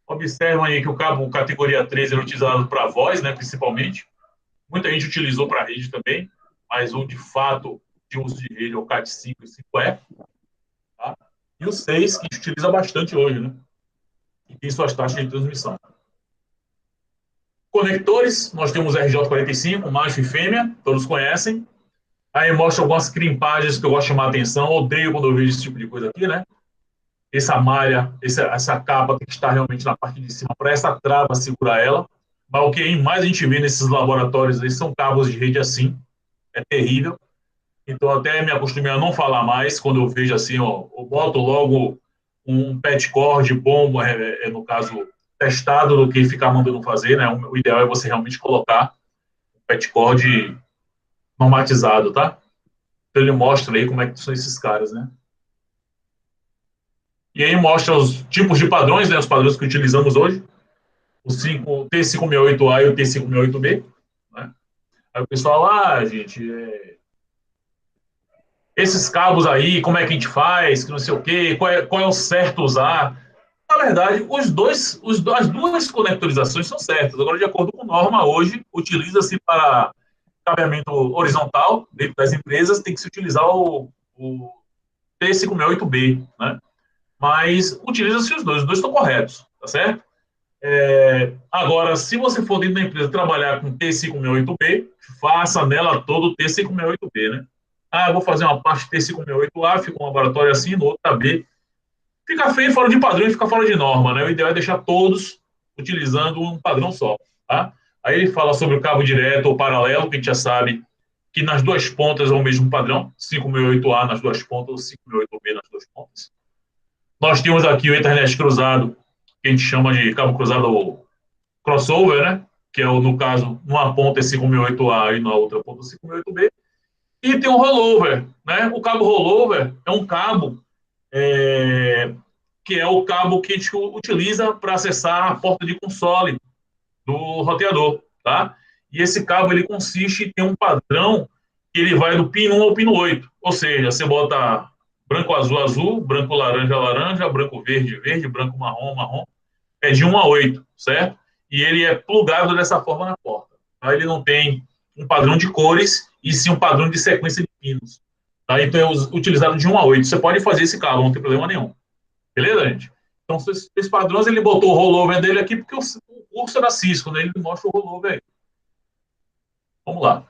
Observam aí que o cabo categoria 3 é utilizado para voz, né, principalmente. Muita gente utilizou para rede também, mas o de fato de uso de rede é o CAT5 e 5E. Tá? E o 6, que a gente utiliza bastante hoje, né? E tem suas taxas de transmissão. Conectores, nós temos RJ45, macho e fêmea, todos conhecem. Aí mostra algumas crimpagens que eu gosto de chamar a atenção. Odeio quando eu vejo esse tipo de coisa aqui, né? Essa malha, essa capa tem que estar realmente na parte de cima para essa trava segurar ela. Mas o que mais a gente vê nesses laboratórios aí são cabos de rede assim. É terrível. Então até me acostumei a não falar mais quando eu vejo assim, ó, eu boto logo um pet cord bom, no caso, testado do que ficar mandando fazer, né? O ideal é você realmente colocar um pet cord normatizado, tá? Então ele mostra aí como é que são esses caras, né? E aí mostra os tipos de padrões, né? Os padrões que utilizamos hoje. O T568A e o T568B. Né? Aí o pessoal, gente, esses cabos aí, como é que a gente faz? Que não sei o quê, qual é o certo usar? Na verdade, as duas conectorizações são certas. Agora, de acordo com norma, hoje, utiliza-se para cabeamento horizontal dentro das empresas, tem que se utilizar o T568B, né? Mas utiliza-se os dois estão corretos, tá certo? Agora, se você for dentro da empresa trabalhar com T568B, faça nela todo o T568B, né? Ah, eu vou fazer uma parte T568A, fica um laboratório assim, no outro tá B. Fica feio fora de padrão e fica fora de norma, né? O ideal é deixar todos utilizando um padrão só, tá? Aí ele fala sobre o cabo direto ou paralelo, que a gente já sabe que nas duas pontas é o mesmo padrão, 568A nas duas pontas, 568B nas duas pontas. Nós temos aqui o Ethernet cruzado, que a gente chama de cabo cruzado crossover, né? Que é, no caso, numa ponta é 568A e na outra ponta 568B. E tem o rollover, né? O cabo rollover é um cabo que é o cabo que a gente utiliza para acessar a porta de console do roteador, tá? E esse cabo, ele consiste em ter um padrão que ele vai do pino 1 ao pino 8, ou seja, você bota branco, azul, azul, branco, laranja, laranja, branco, verde, verde, branco, marrom, marrom, é de 1 a 8, certo? E ele é plugado dessa forma na porta, tá? Ele não tem um padrão de cores, e sim um padrão de sequência de pinos, tá? Então é utilizado de 1 a 8, você pode fazer esse cabo, não tem problema nenhum. Beleza, gente? Então, esses padrões, ele botou o rollover dele aqui, porque o curso era Cisco, né? Ele mostra o rollover aí. Vamos lá.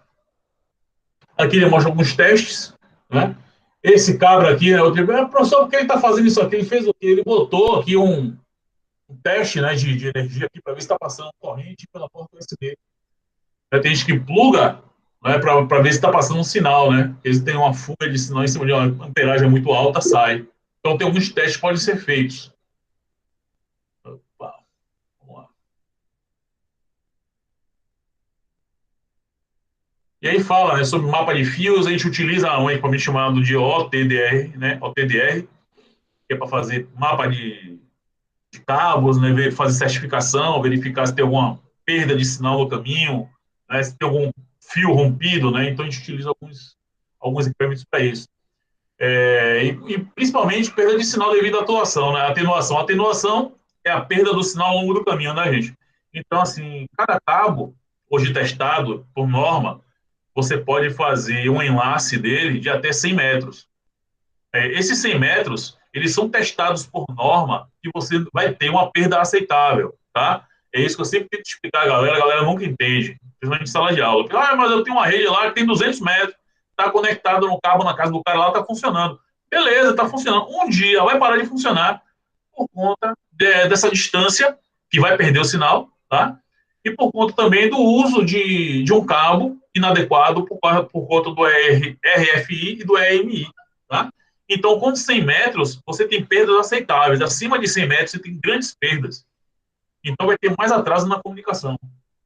Aqui ele mostra alguns testes, né? Esse cabra aqui, né? Professor, por que ele está fazendo isso aqui? Ele fez o quê? Ele botou aqui um teste, né, de energia aqui para ver se está passando corrente pela porta USB. Tem gente que pluga, né, para ver se está passando um sinal, né? Eles têm uma fuga de sinal em cima de uma amperagem muito alta, sai. Então, tem alguns testes que podem ser feitos. Opa, vamos lá. E aí fala, né, sobre mapa de fios, a gente utiliza um equipamento chamado de OTDR, né, OTDR, que é para fazer mapa de cabos, né, fazer certificação, verificar se tem alguma perda de sinal no caminho, né, se tem algum fio rompido, né, então a gente utiliza alguns equipamentos para isso. E principalmente perda de sinal devido à atuação, né, atenuação. A atenuação é a perda do sinal ao longo do caminho, né, gente? Então, assim, cada cabo, hoje testado por norma, você pode fazer um enlace dele de até 100 metros. Esses 100 metros, eles são testados por norma que você vai ter uma perda aceitável, tá? É isso que eu sempre tento explicar à galera, a galera nunca entende, principalmente em sala de aula. Mas eu tenho uma rede lá que tem 200 metros, está conectado no cabo na casa do cara lá, está funcionando. Beleza, está funcionando. Um dia vai parar de funcionar por conta dessa distância, que vai perder o sinal, tá? E por conta também do uso de um cabo inadequado por conta do RFI e do EMI, tá? Então, com 100 metros, você tem perdas aceitáveis. Acima de 100 metros, você tem grandes perdas. Então, vai ter mais atraso na comunicação.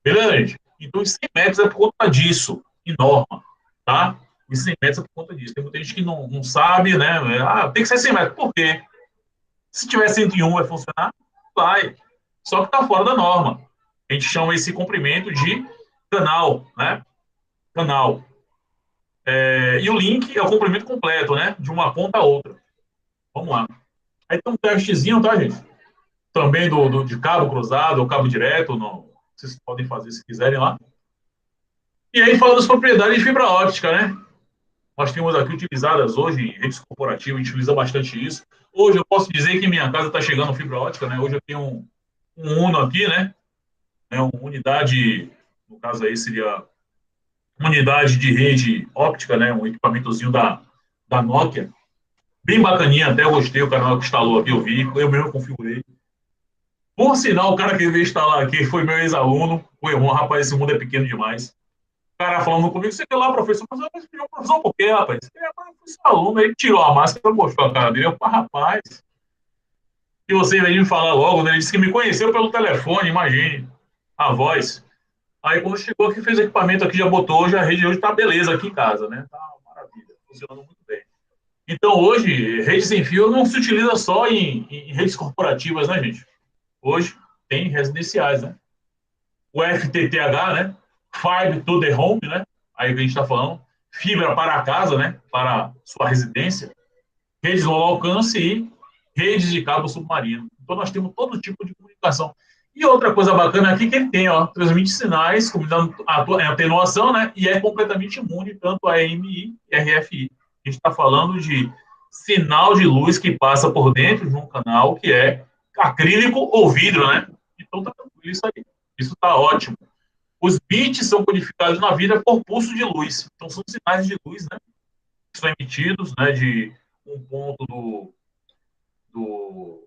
Beleza, gente? Então, os 100 metros é por conta disso, em norma, tá? Os 100 metros é por conta disso. Tem muita gente que não sabe, né? Tem que ser 100 metros. Por quê? Se tiver 101, vai funcionar? Vai. Só que está fora da norma. A gente chama esse comprimento de canal, né? Canal. E o link é o comprimento completo, né? De uma ponta a outra. Vamos lá. Aí tem um testezinho, tá, gente? Também de cabo cruzado ou cabo direto. Vocês podem fazer se quiserem lá. E aí fala das propriedades de fibra óptica, né? Nós temos aqui utilizadas hoje em redes corporativas, a gente utiliza bastante isso. Hoje eu posso dizer que minha casa está chegando fibra óptica, né? Hoje eu tenho um Uno aqui, né? Uma unidade, no caso aí seria unidade de rede óptica, né? Um equipamentozinho da Nokia. Bem bacaninha, até eu gostei, o canal que instalou aqui, eu vi, eu mesmo configurei. Por sinal, o cara que veio instalar aqui foi meu ex-aluno, o irmão, rapaz, esse mundo é pequeno demais. O cara falando comigo, você quer lá, professor? Mas eu pedi professor por quê, rapaz? Eu fui seu aluno, ele tirou a máscara e mostrou a cara dele. Eu falei, rapaz, e você veio me falar logo, né? Ele disse que me conheceu pelo telefone, imagine, a voz. Aí quando chegou aqui, fez equipamento aqui, já botou, hoje a rede hoje tá beleza aqui em casa, né? Tá maravilha, funcionando muito bem. Então hoje, rede sem fio não se utiliza só em redes corporativas, né, gente? Hoje tem residenciais, né? O FTTH, né? Fiber to the Home, né? Aí que a gente está falando, fibra para a casa, né? Para sua residência, redes de longo alcance e redes de cabo submarino. Então nós temos todo tipo de comunicação. E outra coisa bacana aqui que ele tem, ó, transmite sinais, como dando atenuação, né? E é completamente imune tanto a AMI e RFI. A gente está falando de sinal de luz que passa por dentro de um canal que é acrílico ou vidro, né? Então tá tranquilo isso aí. Isso tá ótimo. Os bits são codificados na vida por pulso de luz. Então são sinais de luz, né? Que são emitidos, né? De um ponto do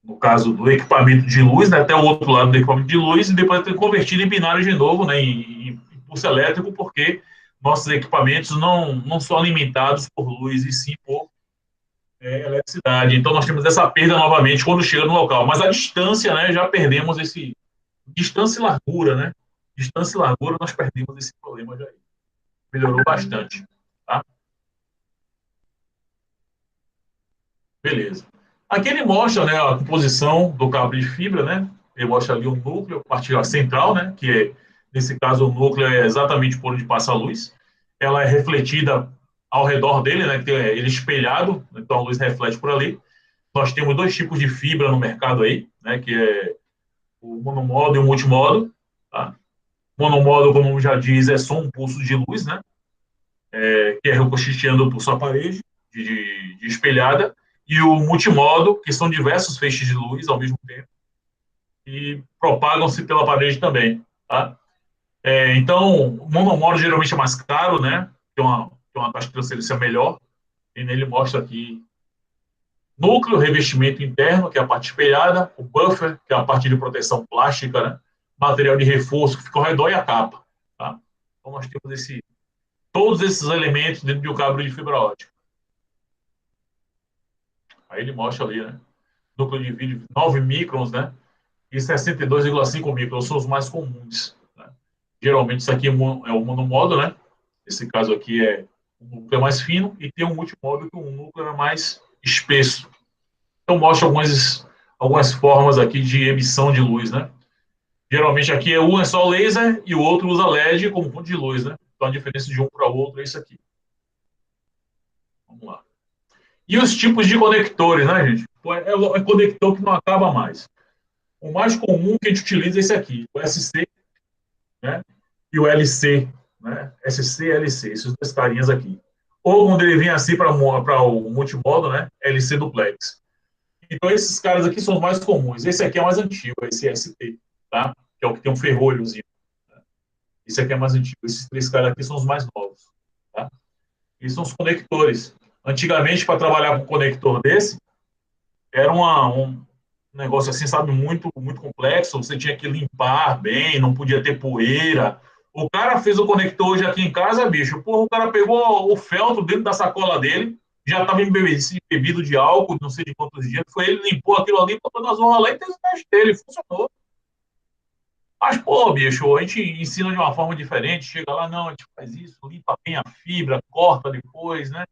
no caso do equipamento de luz, né, até o outro lado do equipamento de luz, e depois ter convertido em binário de novo, né, em impulso elétrico, porque nossos equipamentos não são alimentados por luz, e sim por eletricidade. Então, nós temos essa perda novamente quando chega no local. Mas a distância, né, já perdemos esse... Distância e largura, né? Distância e largura, nós perdemos esse problema já. Melhorou bastante, tá? Beleza. Aqui ele mostra, né, a composição do cabo de fibra, né? Ele mostra ali o núcleo, a parte central, né? Que é, nesse caso, o núcleo é exatamente por onde passa a luz. Ela é refletida ao redor dele, né? Que é ele espelhado, então a luz reflete por ali. Nós temos dois tipos de fibra no mercado aí, né? Que é o monomodo e o multimodo, tá? Monomodo, como já diz, é só um pulso de luz, né? Que é reconstituindo por sua parede de espelhada, e o multimodo, que são diversos feixes de luz ao mesmo tempo, e propagam-se pela parede também. Tá? Então, o monomodo geralmente é mais caro, né? Tem uma taxa de transferência melhor, e nele mostra aqui núcleo, revestimento interno, que é a parte espelhada, o buffer, que é a parte de proteção plástica, né? Material de reforço que fica ao redor e a capa. Tá? Então, nós temos todos esses elementos dentro de um cabo de fibra ótica. Aí ele mostra ali, né? Núcleo de vídeo 9 microns, né? E 62,5 microns são os mais comuns. Né? Geralmente isso aqui é o monomodo, né? Esse caso aqui é um núcleo mais fino, e tem um multimodo que um núcleo é mais espesso. Então mostra algumas formas aqui de emissão de luz, né? Geralmente aqui um é só laser e o outro usa LED como fonte de luz, né? Então a diferença de um para o outro é isso aqui. Vamos lá. E os tipos de conectores, né, gente? É conector que não acaba mais. O mais comum que a gente utiliza é esse aqui, o SC, né? E o LC, né? SC e LC, esses dois carinhas aqui. Ou quando ele vem assim para o multimodo, né? LC duplex. Então esses caras aqui são os mais comuns. Esse aqui é mais antigo, esse ST, tá? Que é o que tem um ferrolhozinho. Né? Esse aqui é mais antigo. Esses três caras aqui são os mais novos, tá? E são os conectores. Antigamente, para trabalhar com um conector desse, era um negócio assim, sabe, muito, muito complexo. Você tinha que limpar bem, não podia ter poeira. O cara fez o conector hoje aqui em casa, bicho. Porra, o cara pegou o feltro dentro da sacola dele, já estava embebido de álcool, não sei de quantos dias. Foi ele, limpou aquilo ali, botou na zona lá e fez o teste dele. Funcionou. Mas, pô, bicho, a gente ensina de uma forma diferente. Chega lá, não, a gente faz isso, limpa bem a fibra, corta depois, né?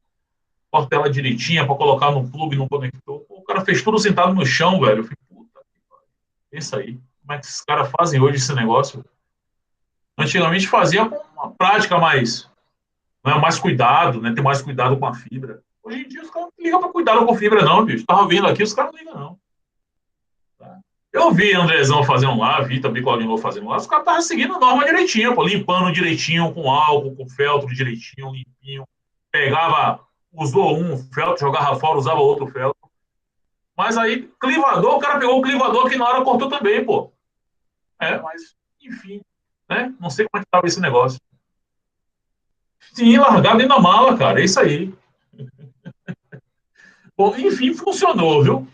Corta ela direitinha para colocar no plug, no conector. Pô, o cara fez tudo sentado no chão, velho. Eu falei, puta, isso aí. Como é que esses caras fazem hoje esse negócio? Antigamente fazia com uma prática mais, né, mais cuidado, né? Ter mais cuidado com a fibra. Hoje em dia os caras não ligam para cuidado com fibra, não, bicho. Tava vindo aqui, os caras não ligam, não. Tá? Eu vi Andrezão fazendo lá, vi também Claudinho fazendo lá. Os caras estavam seguindo a norma direitinho, pô, limpando direitinho, com álcool, com feltro direitinho, limpinho. Pegava, usou um feltro, jogava fora, usava outro feltro. Mas aí, clivador, o cara pegou o clivador que na hora cortou também, pô. Mas, enfim, né? Não sei como é que tava esse negócio. Sim, largado dentro da mala, cara, é isso aí. Bom, enfim, funcionou, viu?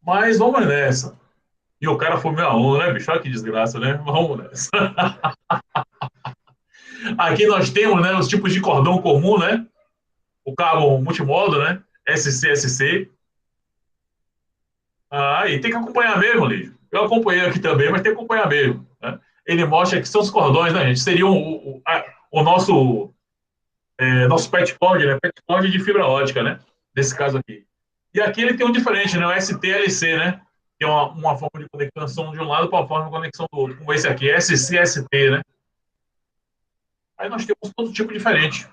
Mas vamos nessa. E o cara foi meu aluno, né, bicho? Olha que desgraça, né? Vamos nessa. Aqui nós temos, né, os tipos de cordão comum, né? O cabo multimodo, né? SC, SC. E tem que acompanhar mesmo, Lídio. Eu acompanhei aqui também, mas tem que acompanhar mesmo. Né? Ele mostra que são os cordões, né, gente? Seriam o nosso pet cord, né? Pet cord de fibra ótica, né? Nesse caso aqui. E aqui ele tem um diferente, né? O ST-LC, né? Que é uma forma de conexão de um lado para uma forma de conexão do outro. Como esse aqui, SC-ST, né? Aí nós temos todo tipo diferente.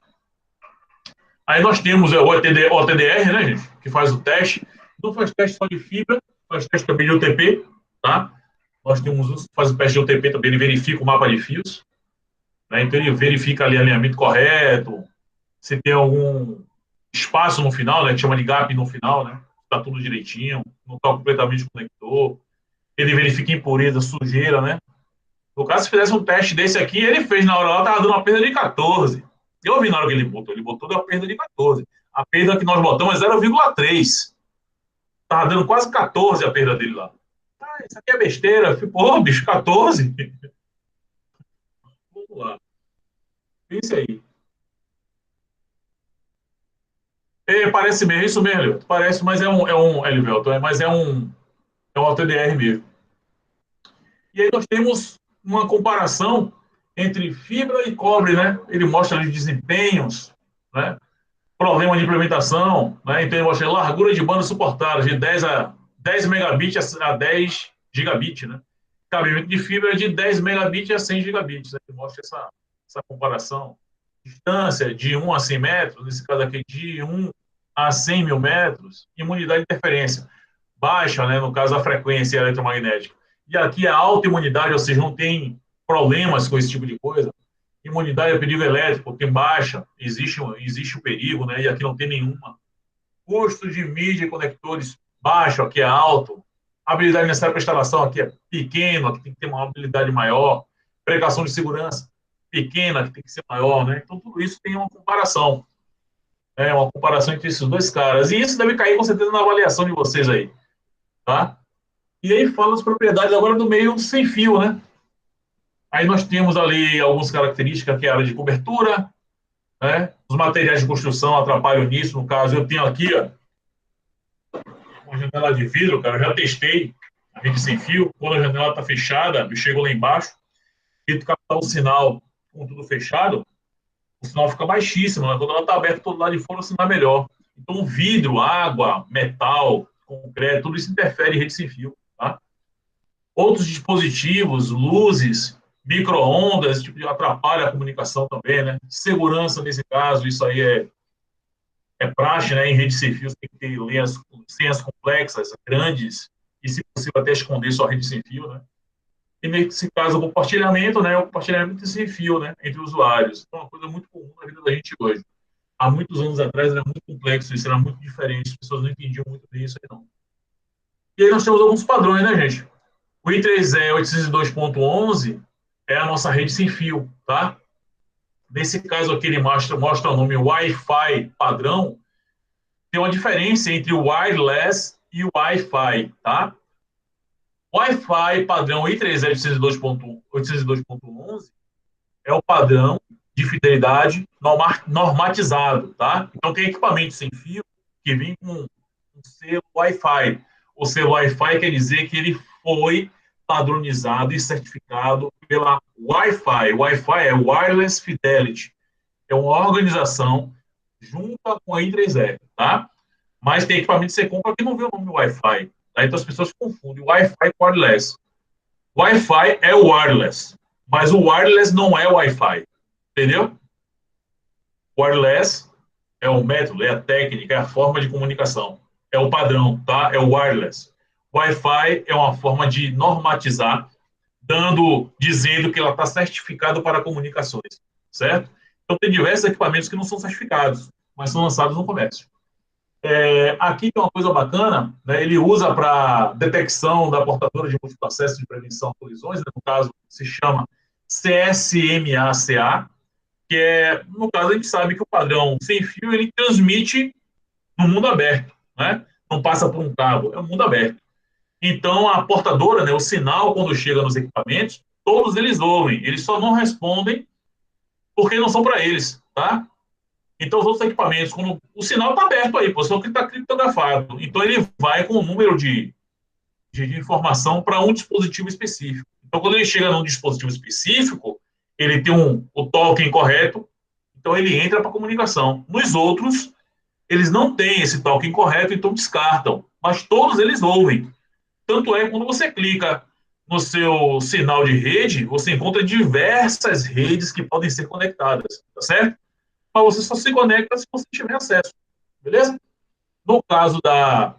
Aí nós temos o OTDR, né, gente? Que faz o teste. Não faz teste só de fibra, faz teste também de UTP, tá? Nós temos uns que fazem o teste de OTP também, ele verifica o mapa de fios, né? Então ele verifica ali alinhamento correto, se tem algum espaço no final, né, que chama de gap no final, né? Está tudo direitinho, não está completamente conector. Ele verifica impureza, sujeira, né? No caso, se fizesse um teste desse aqui, ele fez na hora lá, estava dando uma perda de 14. Eu vi na hora que ele botou deu uma perda de 14. A perda que nós botamos é 0,3. Estava dando quase 14 a perda dele lá. Ah, isso aqui é besteira. Eu falei, pô, bicho, 14? Vamos lá. Isso aí. Parece mesmo, isso mesmo, Elivelto. Parece, mas Elivelto, mas é um ATDR mesmo. E aí nós temos uma comparação entre fibra e cobre, né? Ele mostra ali desempenhos, né? Problema de implementação, né? Então ele mostra largura de banda suportada de 10 megabits a 10 gigabits, né? Cabimento de fibra de 10 megabits a 100 gigabits. Né? Ele mostra essa comparação. Distância de 1 a 100 metros, nesse caso aqui de 1 a 100 mil metros, imunidade de interferência baixa, né, no caso a frequência eletromagnética. E aqui a alta imunidade, ou seja, não tem problemas com esse tipo de coisa. Imunidade é perigo elétrico, tem baixa, existe o perigo, né, e aqui não tem nenhuma. Custo de mídia e conectores baixo, aqui é alto. Habilidade necessária para instalação, aqui é pequeno, aqui tem que ter uma habilidade maior. Precaução de segurança, pequena, que tem que ser maior, né? Então, tudo isso tem uma comparação. Uma comparação entre esses dois caras. E isso deve cair, com certeza, na avaliação de vocês aí. Tá? E aí fala as propriedades agora do meio sem fio, né? Aí nós temos ali algumas características, que é a área de cobertura, né? Os materiais de construção atrapalham nisso. No caso, eu tenho aqui, ó, uma janela de vidro, cara, eu já testei a rede sem fio. Quando a janela está fechada, eu chego lá embaixo, e tu captar o sinal com tudo fechado, o sinal fica baixíssimo, né? Quando ela está aberta todo lado de fora, o sinal é melhor. Então, vidro, água, metal, concreto, tudo isso interfere em rede sem fio, tá? Outros dispositivos, luzes, micro-ondas, tipo, atrapalha a comunicação também, né? Segurança, nesse caso, isso aí é praxe, né? Em rede sem fio, você tem que ter senhas complexas, grandes, e, se possível, até esconder sua rede sem fio, né? E nesse caso, o compartilhamento, né? O compartilhamento sem fio, né? Entre usuários. Então, é uma coisa muito comum na vida da gente hoje. Há muitos anos atrás era muito complexo, isso era muito diferente, as pessoas não entendiam muito bem isso aí, não. E aí nós temos alguns padrões, né, gente? O I3E 802.11 é a nossa rede sem fio, tá? Nesse caso aqui, ele mostra o nome Wi-Fi padrão. Tem uma diferença entre o wireless e o Wi-Fi, tá? Wi-Fi padrão I3E 802.11 é o padrão de fidelidade normatizado, tá? Então, tem equipamento sem fio que vem com um selo Wi-Fi. O selo Wi-Fi quer dizer que ele foi padronizado e certificado pela Wi-Fi. Wi-Fi é Wireless Fidelity. É uma organização junta com a I3E, tá? Mas tem equipamento que você compra que não vê o nome Wi-Fi. Tá? Então, as pessoas confundem Wi-Fi com wireless. Wi-Fi é wireless, mas o wireless não é Wi-Fi. Entendeu? Wireless é o método, é a técnica, é a forma de comunicação. É o padrão, tá? É o wireless. Wi-Fi é uma forma de normatizar, dizendo que ela está certificada para comunicações, certo? Então, tem diversos equipamentos que não são certificados, mas são lançados no comércio. Aqui tem uma coisa bacana, né? Ele usa para detecção da portadora de múltiplo acesso de prevenção a colisões, né? No caso, se chama CSMACA, que no caso, a gente sabe que o padrão sem fio, ele transmite no mundo aberto, né? Não passa por um cabo, é um mundo aberto. Então, a portadora, né, o sinal, quando chega nos equipamentos, todos eles ouvem, eles só não respondem porque não são para eles, tá? Então, os outros equipamentos, quando o sinal está aberto aí, só que está criptografado. Então, ele vai com o número de informação para um dispositivo específico. Então, quando ele chega num dispositivo específico, ele tem o token correto, então ele entra para a comunicação. Nos outros, eles não têm esse token correto, então descartam. Mas todos eles ouvem. Tanto é que quando você clica no seu sinal de rede, você encontra diversas redes que podem ser conectadas, tá certo? Mas você só se conecta se você tiver acesso, beleza? No caso da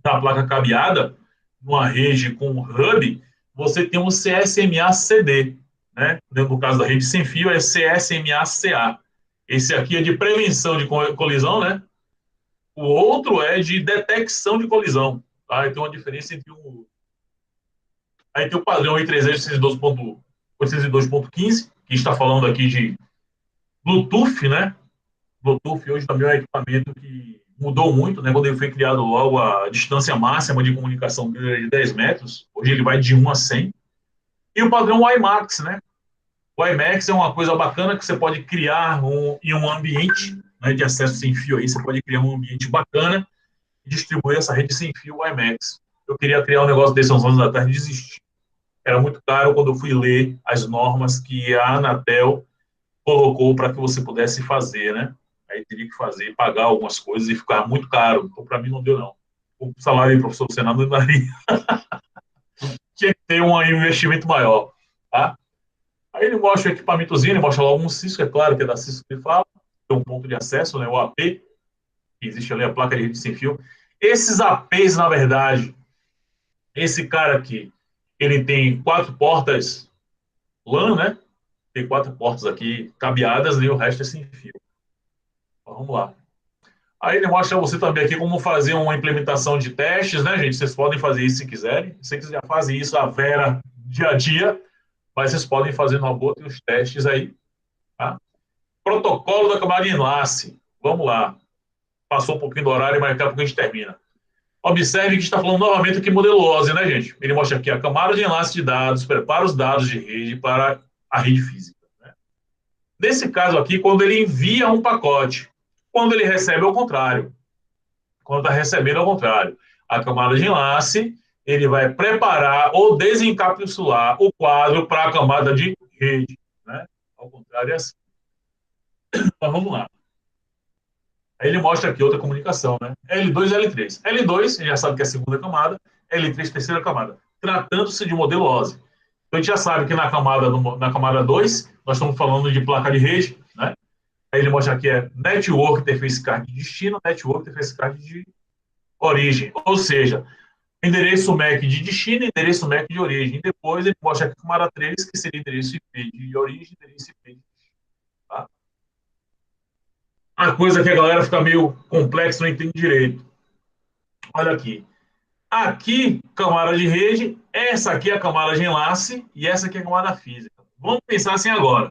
placa cabeada, numa rede com hub, você tem um CSMA-CD, né? No caso da rede sem fio, é CSMA-CA. Esse aqui é de prevenção de colisão, né? O outro é de detecção de colisão. Tá? Aí tem uma diferença entre um. Aí tem o padrão I3E 802.15, que está falando aqui de Bluetooth, né? Bluetooth hoje também é um equipamento que mudou muito, né? Quando ele foi criado logo, a distância máxima de comunicação dele é de 10 metros, hoje ele vai de 1 a 100. E o padrão WiMAX, né? O WiMAX é uma coisa bacana que você pode criar em um ambiente, né, de acesso sem fio aí, você pode criar um ambiente bacana e distribuir essa rede sem fio WiMAX. Eu queria criar um negócio desse há uns anos atrás e desisti. Era muito caro quando eu fui ler as normas que a Anatel colocou para que você pudesse fazer, né? Aí teria que fazer, pagar algumas coisas e ficar muito caro. Então, para mim, não deu, não. O salário de professor do Senado não daria. Tinha que ter um investimento maior, tá? Aí ele mostra o equipamentozinho, ele mostra lá um Cisco, é claro que é da Cisco que ele fala, tem um ponto de acesso, né, o AP, que existe ali a placa de rede sem fio. Esses APs, na verdade, esse cara aqui, ele tem 4 portas LAN, né? Tem 4 portas aqui cabeadas e o resto é sem fio. Então, vamos lá. Aí ele mostra você também aqui como fazer uma implementação de testes, né, gente? Vocês podem fazer isso se quiserem. Vocês já fazem isso a Vera dia a dia, mas vocês podem fazer no boa, tem os testes aí. Tá? Protocolo da camada de enlace. Vamos lá. Passou um pouquinho do horário, mas daqui a pouco a gente termina. Observe que está falando novamente aqui modelo OSI, né, gente? Ele mostra aqui a camada de enlace de dados, prepara os dados de rede para a rede física. Né? Nesse caso aqui, quando ele envia um pacote, quando ele recebe, é o contrário. Quando está recebendo, é o contrário. A camada de enlace, ele vai preparar ou desencapsular o quadro para a camada de rede. Né? Ao contrário, é assim. Então, vamos lá. Aí ele mostra aqui outra comunicação, né? L2 e L3. L2, a gente já sabe que é a segunda camada, L3, terceira camada. Tratando-se de modelo OSI. Então, a gente já sabe que na camada 2, nós estamos falando de placa de rede, né? Aí ele mostra aqui Network Interface Card de destino, Network Interface Card de origem. Ou seja, endereço MAC de destino e endereço MAC de origem. E depois ele mostra aqui camada 3, que seria endereço IP de origem e endereço IP de destino. Tá? A coisa que a galera fica meio complexa, não entende direito. Olha aqui. Aqui, camada de rede, essa aqui é a camada de enlace e essa aqui é a camada física. Vamos pensar assim agora.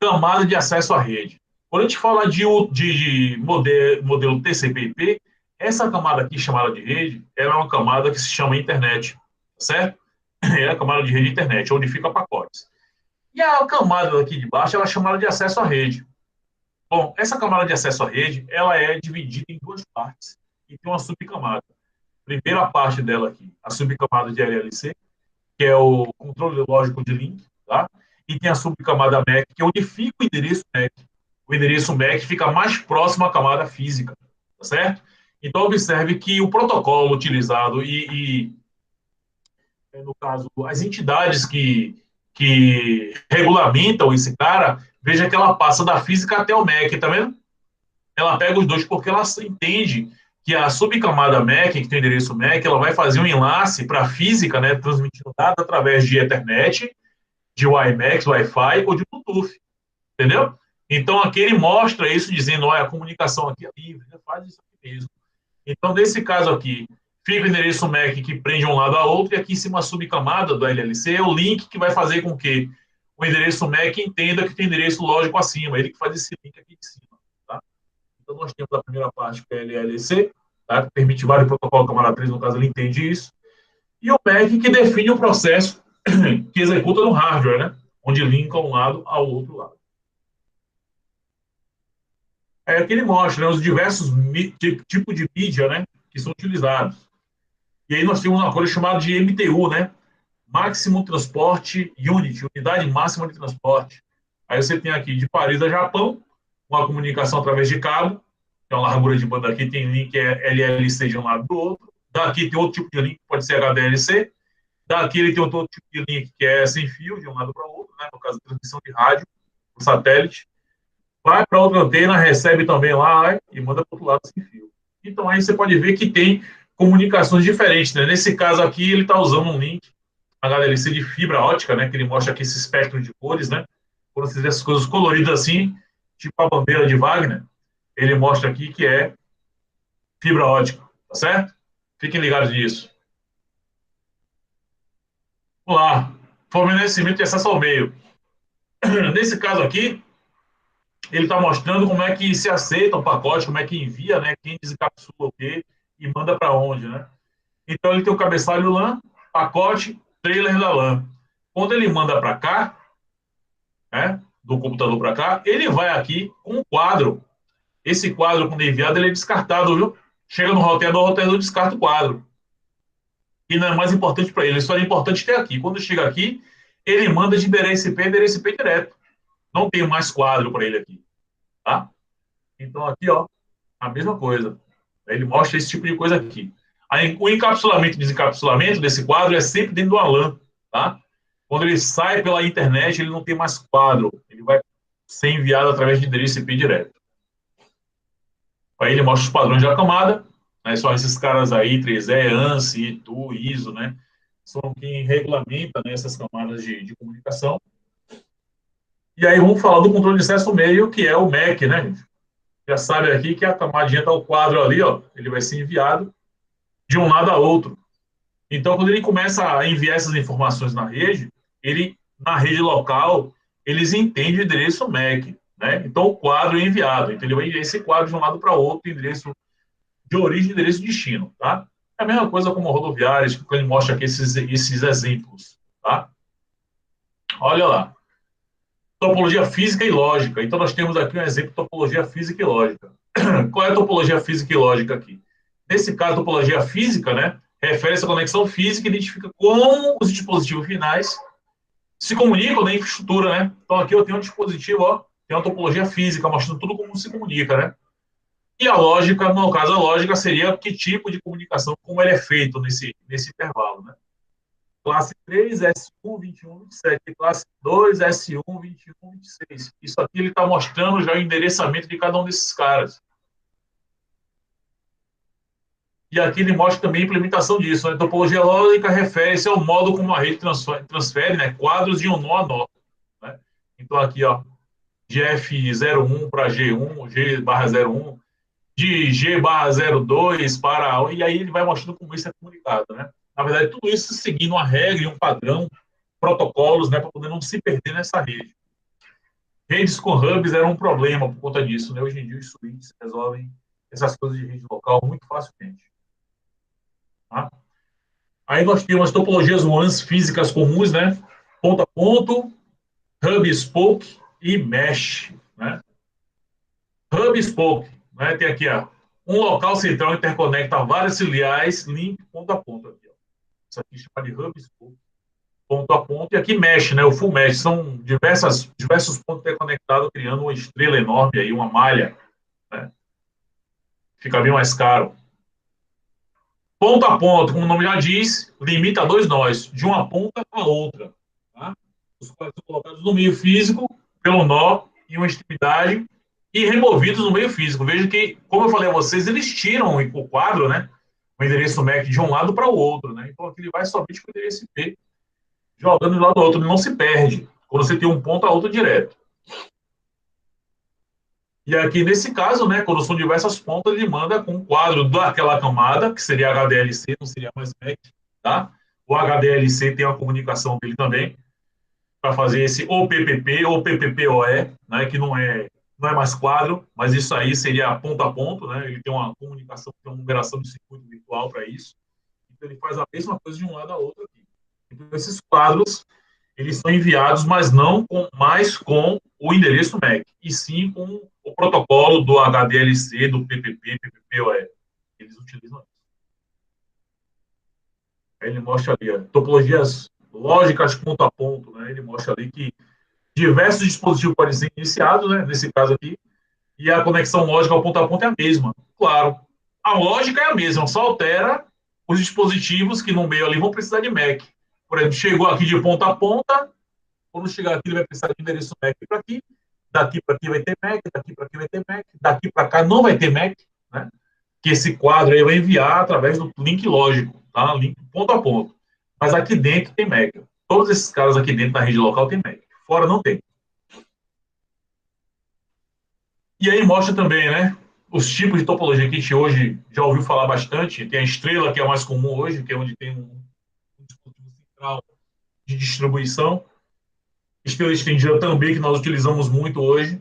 Camada de acesso à rede. Quando a gente fala de modelo TCP/IP, essa camada aqui, chamada de rede, ela é uma camada que se chama internet, certo? É a camada de rede internet, onde fica pacotes. E a camada aqui de baixo, ela é chamada de acesso à rede. Bom, essa camada de acesso à rede, ela é dividida em 2 partes e tem uma subcamada. Primeira parte dela aqui, a subcamada de LLC, que é o controle lógico de link, tá? E tem a subcamada MAC, que é onde fica o endereço MAC. O endereço MAC fica mais próximo à camada física, tá certo? Então, observe que o protocolo utilizado no caso, as entidades que regulamentam esse cara, veja que ela passa da física até o MAC, tá vendo? Ela pega os dois porque ela entende que a subcamada MAC, que tem o endereço MAC, ela vai fazer um enlace para a física, né, transmitindo dados através de Ethernet, de WiMAX, Wi-Fi ou de Bluetooth, entendeu? Então, aqui ele mostra isso dizendo, olha, a comunicação aqui é livre, faz isso aqui mesmo. Então, nesse caso aqui, fica o endereço MAC que prende um lado a outro, e aqui em cima a subcamada do LLC é o link que vai fazer com que o endereço MAC entenda que tem endereço lógico acima, ele que faz esse link aqui de cima. Tá? Então, nós temos a primeira parte, que é LLC, tá? Que permite vários protocolos, camada 3, no caso, ele entende isso. E o MAC que define o processo que executa no hardware, né? Onde linka um lado ao outro lado. Aqui ele mostra, né, os diversos tipos de mídia, né, que são utilizados. E aí nós temos uma coisa chamada de MTU, né? Maximum Transport Unit, unidade máxima de transporte. Aí você tem aqui de Paris a Japão, uma comunicação através de cabo, que é uma largura de banda aqui, tem link que é LLC de um lado do outro. Daqui tem outro tipo de link, que pode ser HDLC. Daqui ele tem outro tipo de link, que é sem fio, de um lado para o outro, né? No caso, transmissão de rádio, por satélite. Vai para outra antena, recebe também lá e manda para o outro lado sem fio. Então aí você pode ver que tem comunicações diferentes, né? Nesse caso aqui, ele está usando um link HDLC de fibra ótica, né, que ele mostra aqui esse espectro de cores, né, quando você vê essas coisas coloridas assim, tipo a bandeira de Wagner, ele mostra aqui que é fibra ótica, tá certo? Fiquem ligados nisso. Vamos lá, fornecimento de acesso ao meio. Nesse caso aqui, ele está mostrando como é que se aceita o pacote, como é que envia, né, quem desencapsula o quê e manda para onde, né? Então ele tem o cabeçalho LAN, pacote, trailer da LAN. Quando ele manda para cá, né, do computador para cá, ele vai aqui com um quadro. Esse quadro, quando é enviado, ele é descartado, viu? Chega no roteador, o roteador descarta o quadro. E não é mais importante para ele, só é importante ter aqui. Quando chega aqui, ele manda de endereço IP direto. Não tem mais quadro para ele aqui, tá? Então aqui, ó, a mesma coisa. Ele mostra esse tipo de coisa aqui. Aí, o encapsulamento e desencapsulamento desse quadro é sempre dentro do LAN, tá? Quando ele sai pela internet, ele não tem mais quadro. Ele vai ser enviado através de endereço IP direto. Aí ele mostra os padrões da camada, né? São esses caras aí, 3E, ANSI, ITU, ISO, né? São quem regulamenta, né, essas camadas de comunicação. E aí vamos falar do controle de acesso meio, que é o MAC, né, gente? Já sabe aqui que a camadinha está o quadro ali, ó, ele vai ser enviado de um lado a outro. Então, quando ele começa a enviar essas informações na rede, na rede local, eles entendem o endereço MAC, né? Então, o quadro é enviado. Então, ele vai enviar esse quadro de um lado para outro, endereço de origem e endereço de destino, tá? É a mesma coisa como rodoviárias, que ele mostra aqui esses exemplos, tá? Olha lá. Topologia física e lógica. Então, nós temos aqui um exemplo de topologia física e lógica. Qual é a topologia física e lógica aqui? Nesse caso, a topologia física, né, refere-se à conexão física e identifica como os dispositivos finais se comunicam na infraestrutura, né? Então, aqui eu tenho um dispositivo, ó, tem uma topologia física, mostrando tudo como se comunica, né? E a lógica, no caso, a lógica seria que tipo de comunicação, como ele é feito nesse intervalo, né? Classe 3, S1, 21, 27. Classe 2, S1, 21, 26. Isso aqui ele está mostrando já o endereçamento de cada um desses caras. E aqui ele mostra também a implementação disso. A topologia lógica refere-se ao modo como a rede transfere, né, quadros de um nó a nó. Né? Então aqui, ó, de F01 para G1, G/01, de G/02 para... E aí ele vai mostrando como isso é comunicado, né? Na verdade, tudo isso seguindo uma regra e um padrão, protocolos, né, para poder não se perder nessa rede. Redes com hubs eram um problema por conta disso, né? Hoje em dia os switches resolvem essas coisas de rede local muito facilmente. Tá? Aí nós temos topologias WANs físicas comuns, né? Ponto a ponto, hub spoke e mesh, né? Hub spoke, né? Tem aqui, ó, um local central interconecta várias filiais, link ponto a ponto. Aqui, ó. Isso aqui chama de hub spoke, ponto a ponto. E aqui mesh, né? O full mesh. São diversos pontos interconectados, criando uma estrela enorme aí, uma malha, né? Fica bem mais caro. Ponto a ponto, como o nome já diz, limita a dois nós, de uma ponta a outra. Tá? Os quais são colocados no meio físico, pelo nó, em uma extremidade, e removidos no meio físico. Veja que, como eu falei a vocês, eles tiram o quadro, né? O endereço MAC de um lado para o outro. Né? Então, aqui ele vai somente com o endereço IP, jogando de um lado ao outro. Ele não se perde, quando você tem um ponto a outro direto. E aqui, nesse caso, né, quando são diversas pontas, ele manda com o quadro daquela camada, que seria HDLC, não seria mais MAC, tá? O HDLC tem a comunicação dele também, para fazer esse OPPP, ou PPPoE, né, que não é mais quadro, mas isso aí seria ponto a ponto, né? Ele tem uma comunicação, tem uma numeração de circuito virtual para isso. Então, ele faz a mesma coisa de um lado a outro aqui. Então, esses quadros, eles são enviados, mas não mais com o endereço MAC, e sim com o protocolo do HDLC, do PPP, PPPoE. Eles utilizam isso. Aí ele mostra ali, ó, topologias lógicas ponto a ponto, né? Ele mostra ali que diversos dispositivos podem ser iniciados, né? Nesse caso aqui, e a conexão lógica ao ponto a ponto é a mesma. Claro, a lógica é a mesma, só altera os dispositivos que no meio ali vão precisar de MAC. Por exemplo, chegou aqui de ponta a ponta, quando chegar aqui ele vai precisar de endereço MAC para aqui, daqui para aqui vai ter MAC, daqui para aqui vai ter MAC, daqui para cá não vai ter MAC, né? Que esse quadro aí vai enviar através do link lógico, tá? Link ponto a ponto. Mas aqui dentro tem MAC. Todos esses caras aqui dentro da rede local tem MAC. Fora não tem. E aí mostra também, né, os tipos de topologia que a gente hoje já ouviu falar bastante. Tem a estrela, que é a mais comum hoje, que é onde tem um dispositivo central de distribuição. Estrela estendida também, que nós utilizamos muito hoje.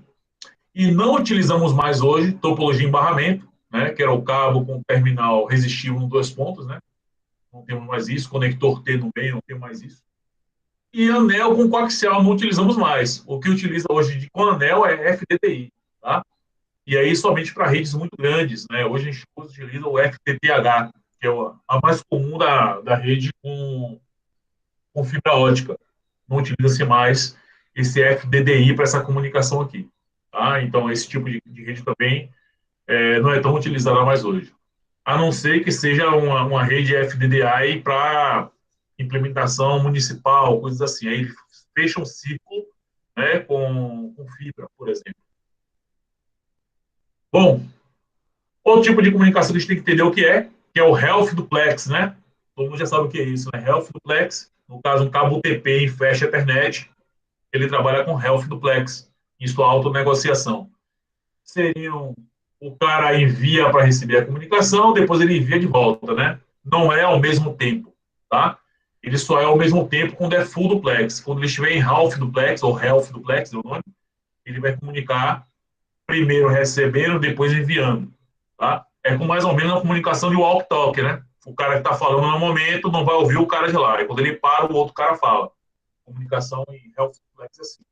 E não utilizamos mais hoje topologia em barramento, né, que era o cabo com terminal resistivo em 2 pontos, né? Não temos mais isso. Conector T no meio, não temos mais isso. E anel com coaxial não utilizamos mais. O que utiliza hoje com anel é FTTI, tá? E aí somente para redes muito grandes, né? Hoje a gente utiliza o FTTH, que é a mais comum da rede com fibra ótica. Não utiliza-se mais esse FDDI para essa comunicação aqui, tá? Então esse tipo de rede também não é tão utilizada mais hoje. A não ser que seja uma rede FDDI para implementação municipal, coisas assim. Aí fecha um ciclo, né, com fibra, por exemplo. Bom, outro tipo de comunicação que a gente tem que entender o que é o Health Duplex, né? Todo mundo já sabe o que é isso, né? Health Duplex, no caso, um cabo UTP em Fast Ethernet, ele trabalha com Health Duplex, em sua autonegociação. Seriam, o cara envia para receber a comunicação, depois ele envia de volta, né? Não é ao mesmo tempo, tá? Ele só é ao mesmo tempo quando é Full Duplex. Quando ele estiver em Half Duplex, ou Health Duplex, é o nome, ele vai comunicar primeiro recebendo, depois enviando, tá? É com mais ou menos a comunicação de walk-talk, né? O cara que está falando no momento não vai ouvir o cara de lá. E quando ele para, o outro cara fala. Comunicação em Health Duplex é assim.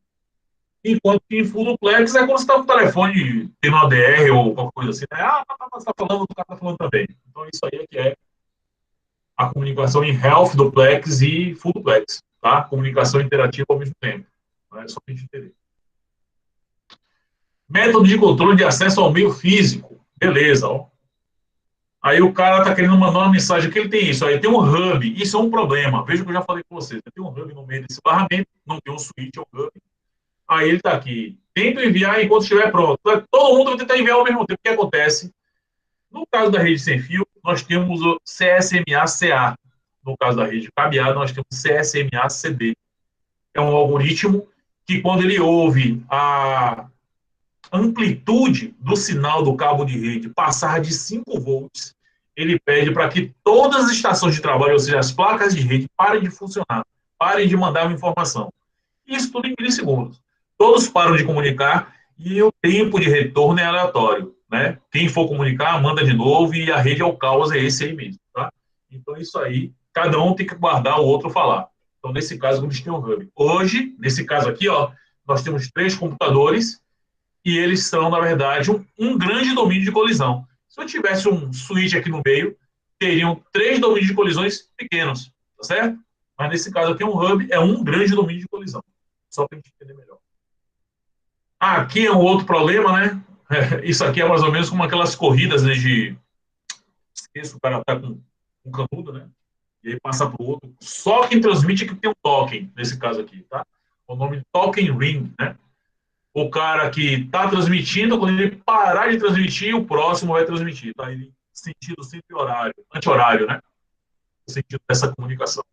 Enquanto que em Full Duplex é quando você está com o telefone tendo uma DR ou qualquer coisa assim, né? Você está falando, o cara está falando também. Então isso aí é que é a comunicação em Health Duplex e Full Duplex, tá? Comunicação interativa ao mesmo tempo. É só para a gente entender. Método de controle de acesso ao meio físico. Beleza, ó. Aí o cara está querendo mandar uma mensagem que ele tem isso. Aí tem um hub. Isso é um problema. Veja o que eu já falei com vocês. Tem um hub no meio desse barramento, não tem um switch, é um hub. Aí ele está aqui. Tenta enviar enquanto estiver pronto. Todo mundo vai tentar enviar ao mesmo tempo. O que acontece? No caso da rede sem fio, nós temos o CSMA-CA. No caso da rede cabeada, nós temos CSMA-CD. É um algoritmo que, quando ele ouve a amplitude do sinal do cabo de rede passar de 5 volts, ele pede para que todas as estações de trabalho, ou seja, as placas de rede, parem de funcionar, parem de mandar uma informação. Isso tudo em milissegundos. Todos param de comunicar e o tempo de retorno é aleatório, né? Quem for comunicar, manda de novo e a rede é o caos, é esse aí mesmo, tá? Então, isso aí, cada um tem que guardar o outro falar. Então, nesse caso, a gente tem um hub. Hoje, nesse caso aqui, ó, nós temos 3 computadores e eles são, na verdade, um grande domínio de colisão. Se eu tivesse um switch aqui no meio, teriam 3 domínios de colisões pequenos, tá certo? Mas nesse caso aqui, um hub é um grande domínio de colisão. Só para a gente entender melhor. Aqui é um outro problema, né? Isso aqui é mais ou menos como aquelas corridas, né, de... Esqueço, o cara tá com um canudo, né? E aí passa para o outro. Só quem transmite é que tem um token, nesse caso aqui, tá? O nome de token ring, né? O cara que está transmitindo, quando ele parar de transmitir, o próximo vai transmitir. Tá? Ele, sentido sempre horário, anti-horário, né? O sentido dessa comunicação.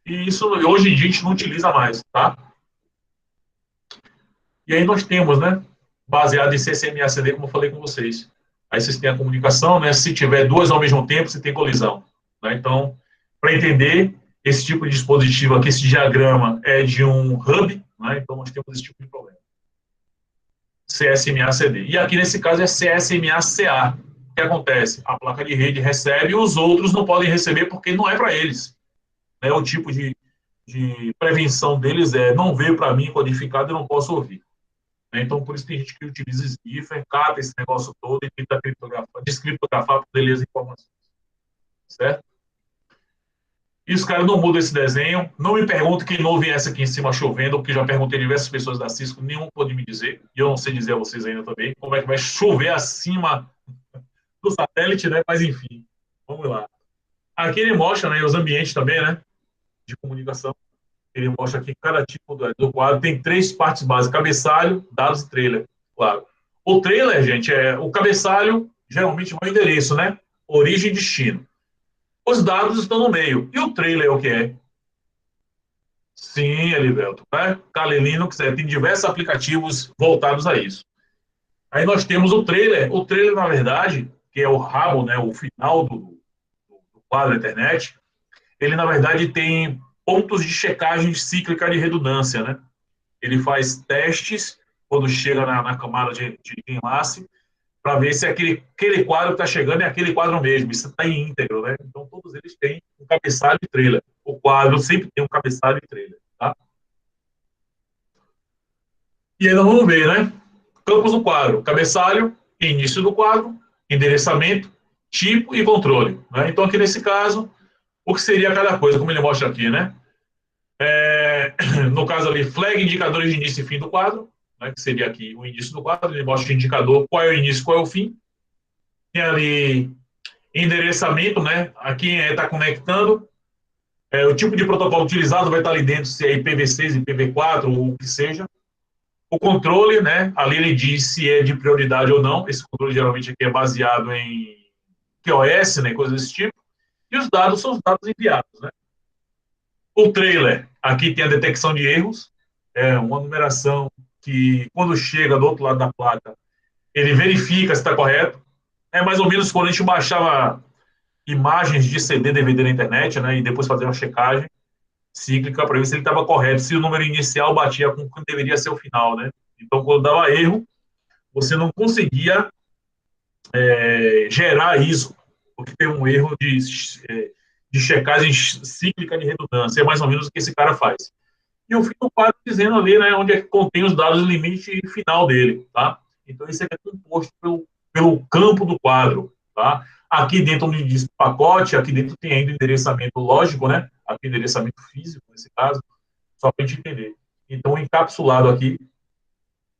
E isso, hoje em dia, a gente não utiliza mais, tá? E aí nós temos, né? Baseado em CSMA-CD, como eu falei com vocês. Aí vocês têm a comunicação, né? Se tiver 2 ao mesmo tempo, você tem colisão. Né? Então, para entender esse tipo de dispositivo aqui, esse diagrama é de um hub, né? Então nós temos esse tipo de problema. CSMA-CD. E aqui, nesse caso, é CSMA-CA. O que acontece? A placa de rede recebe e os outros não podem receber porque não é para eles. Né? O tipo de prevenção deles é não veio para mim codificado e não posso ouvir. Né? Então, por isso tem gente que utiliza sniffer, cata esse negócio todo e tenta descriptografar para poder ler as informações. Certo? E os caras não mudam esse desenho. Não me pergunto quem não ouve essa aqui em cima chovendo, porque já perguntei a diversas pessoas da Cisco, nenhum pode me dizer, e eu não sei dizer a vocês ainda também, como é que vai chover acima do satélite, né? Mas enfim, vamos lá. Aqui ele mostra, né, os ambientes também, né, de comunicação. Ele mostra aqui cada tipo do quadro. Tem 3 partes básicas: cabeçalho, dados e trailer. Claro. O trailer, gente, o cabeçalho geralmente é o endereço, né? Origem e destino. Os dados estão no meio. E o trailer é o que é? Sim, Elivelto. Né? Kali Linux tem diversos aplicativos voltados a isso. Aí nós temos o trailer. O trailer, na verdade, que é o rabo, né, o final do quadro Ethernet, ele, na verdade, tem pontos de checagem cíclica de redundância. Né? Ele faz testes quando chega na camada de enlace para ver se aquele quadro que está chegando é aquele quadro mesmo, isso está em íntegro. Né? Então, todos eles têm um cabeçalho e trailer. O quadro sempre tem um cabeçalho e trailer. Tá? E aí nós vamos ver, né? Campos do quadro, cabeçalho, início do quadro, endereçamento, tipo e controle. Né? Então, aqui nesse caso, o que seria cada coisa, como ele mostra aqui, né? No caso ali, flag indicadores de início e fim do quadro, né? Que seria aqui o início do quadro, ele mostra o indicador, qual é o início, qual é o fim. Tem ali endereçamento, né? A quem está conectando, o tipo de protocolo utilizado vai estar ali dentro, se é IPv6, IPv4 ou o que seja. O controle, né? Ali ele diz se é de prioridade ou não. Esse controle geralmente aqui é baseado em QoS, né? Coisas desse tipo. E os dados são os dados enviados, né? O trailer, aqui tem a detecção de erros, é uma numeração que quando chega do outro lado da placa, ele verifica se está correto. É mais ou menos quando a gente baixava imagens de CD, DVD na internet, né? E depois fazia uma checagem cíclica para ver se ele estava correto, se o número inicial batia com o que deveria ser o final, né? Então, quando dava erro, você não conseguia gerar isso, porque tem um erro de checagem cíclica de redundância. É mais ou menos o que esse cara faz. E o fim do quadro dizendo ali, né, onde é que contém os dados limite final dele, tá? Então, isso é composto pelo campo do quadro, tá? Aqui dentro onde diz pacote, aqui dentro tem ainda o endereçamento lógico, né? Aqui o endereçamento físico, nesse caso, só para a gente entender. Então, encapsulado aqui,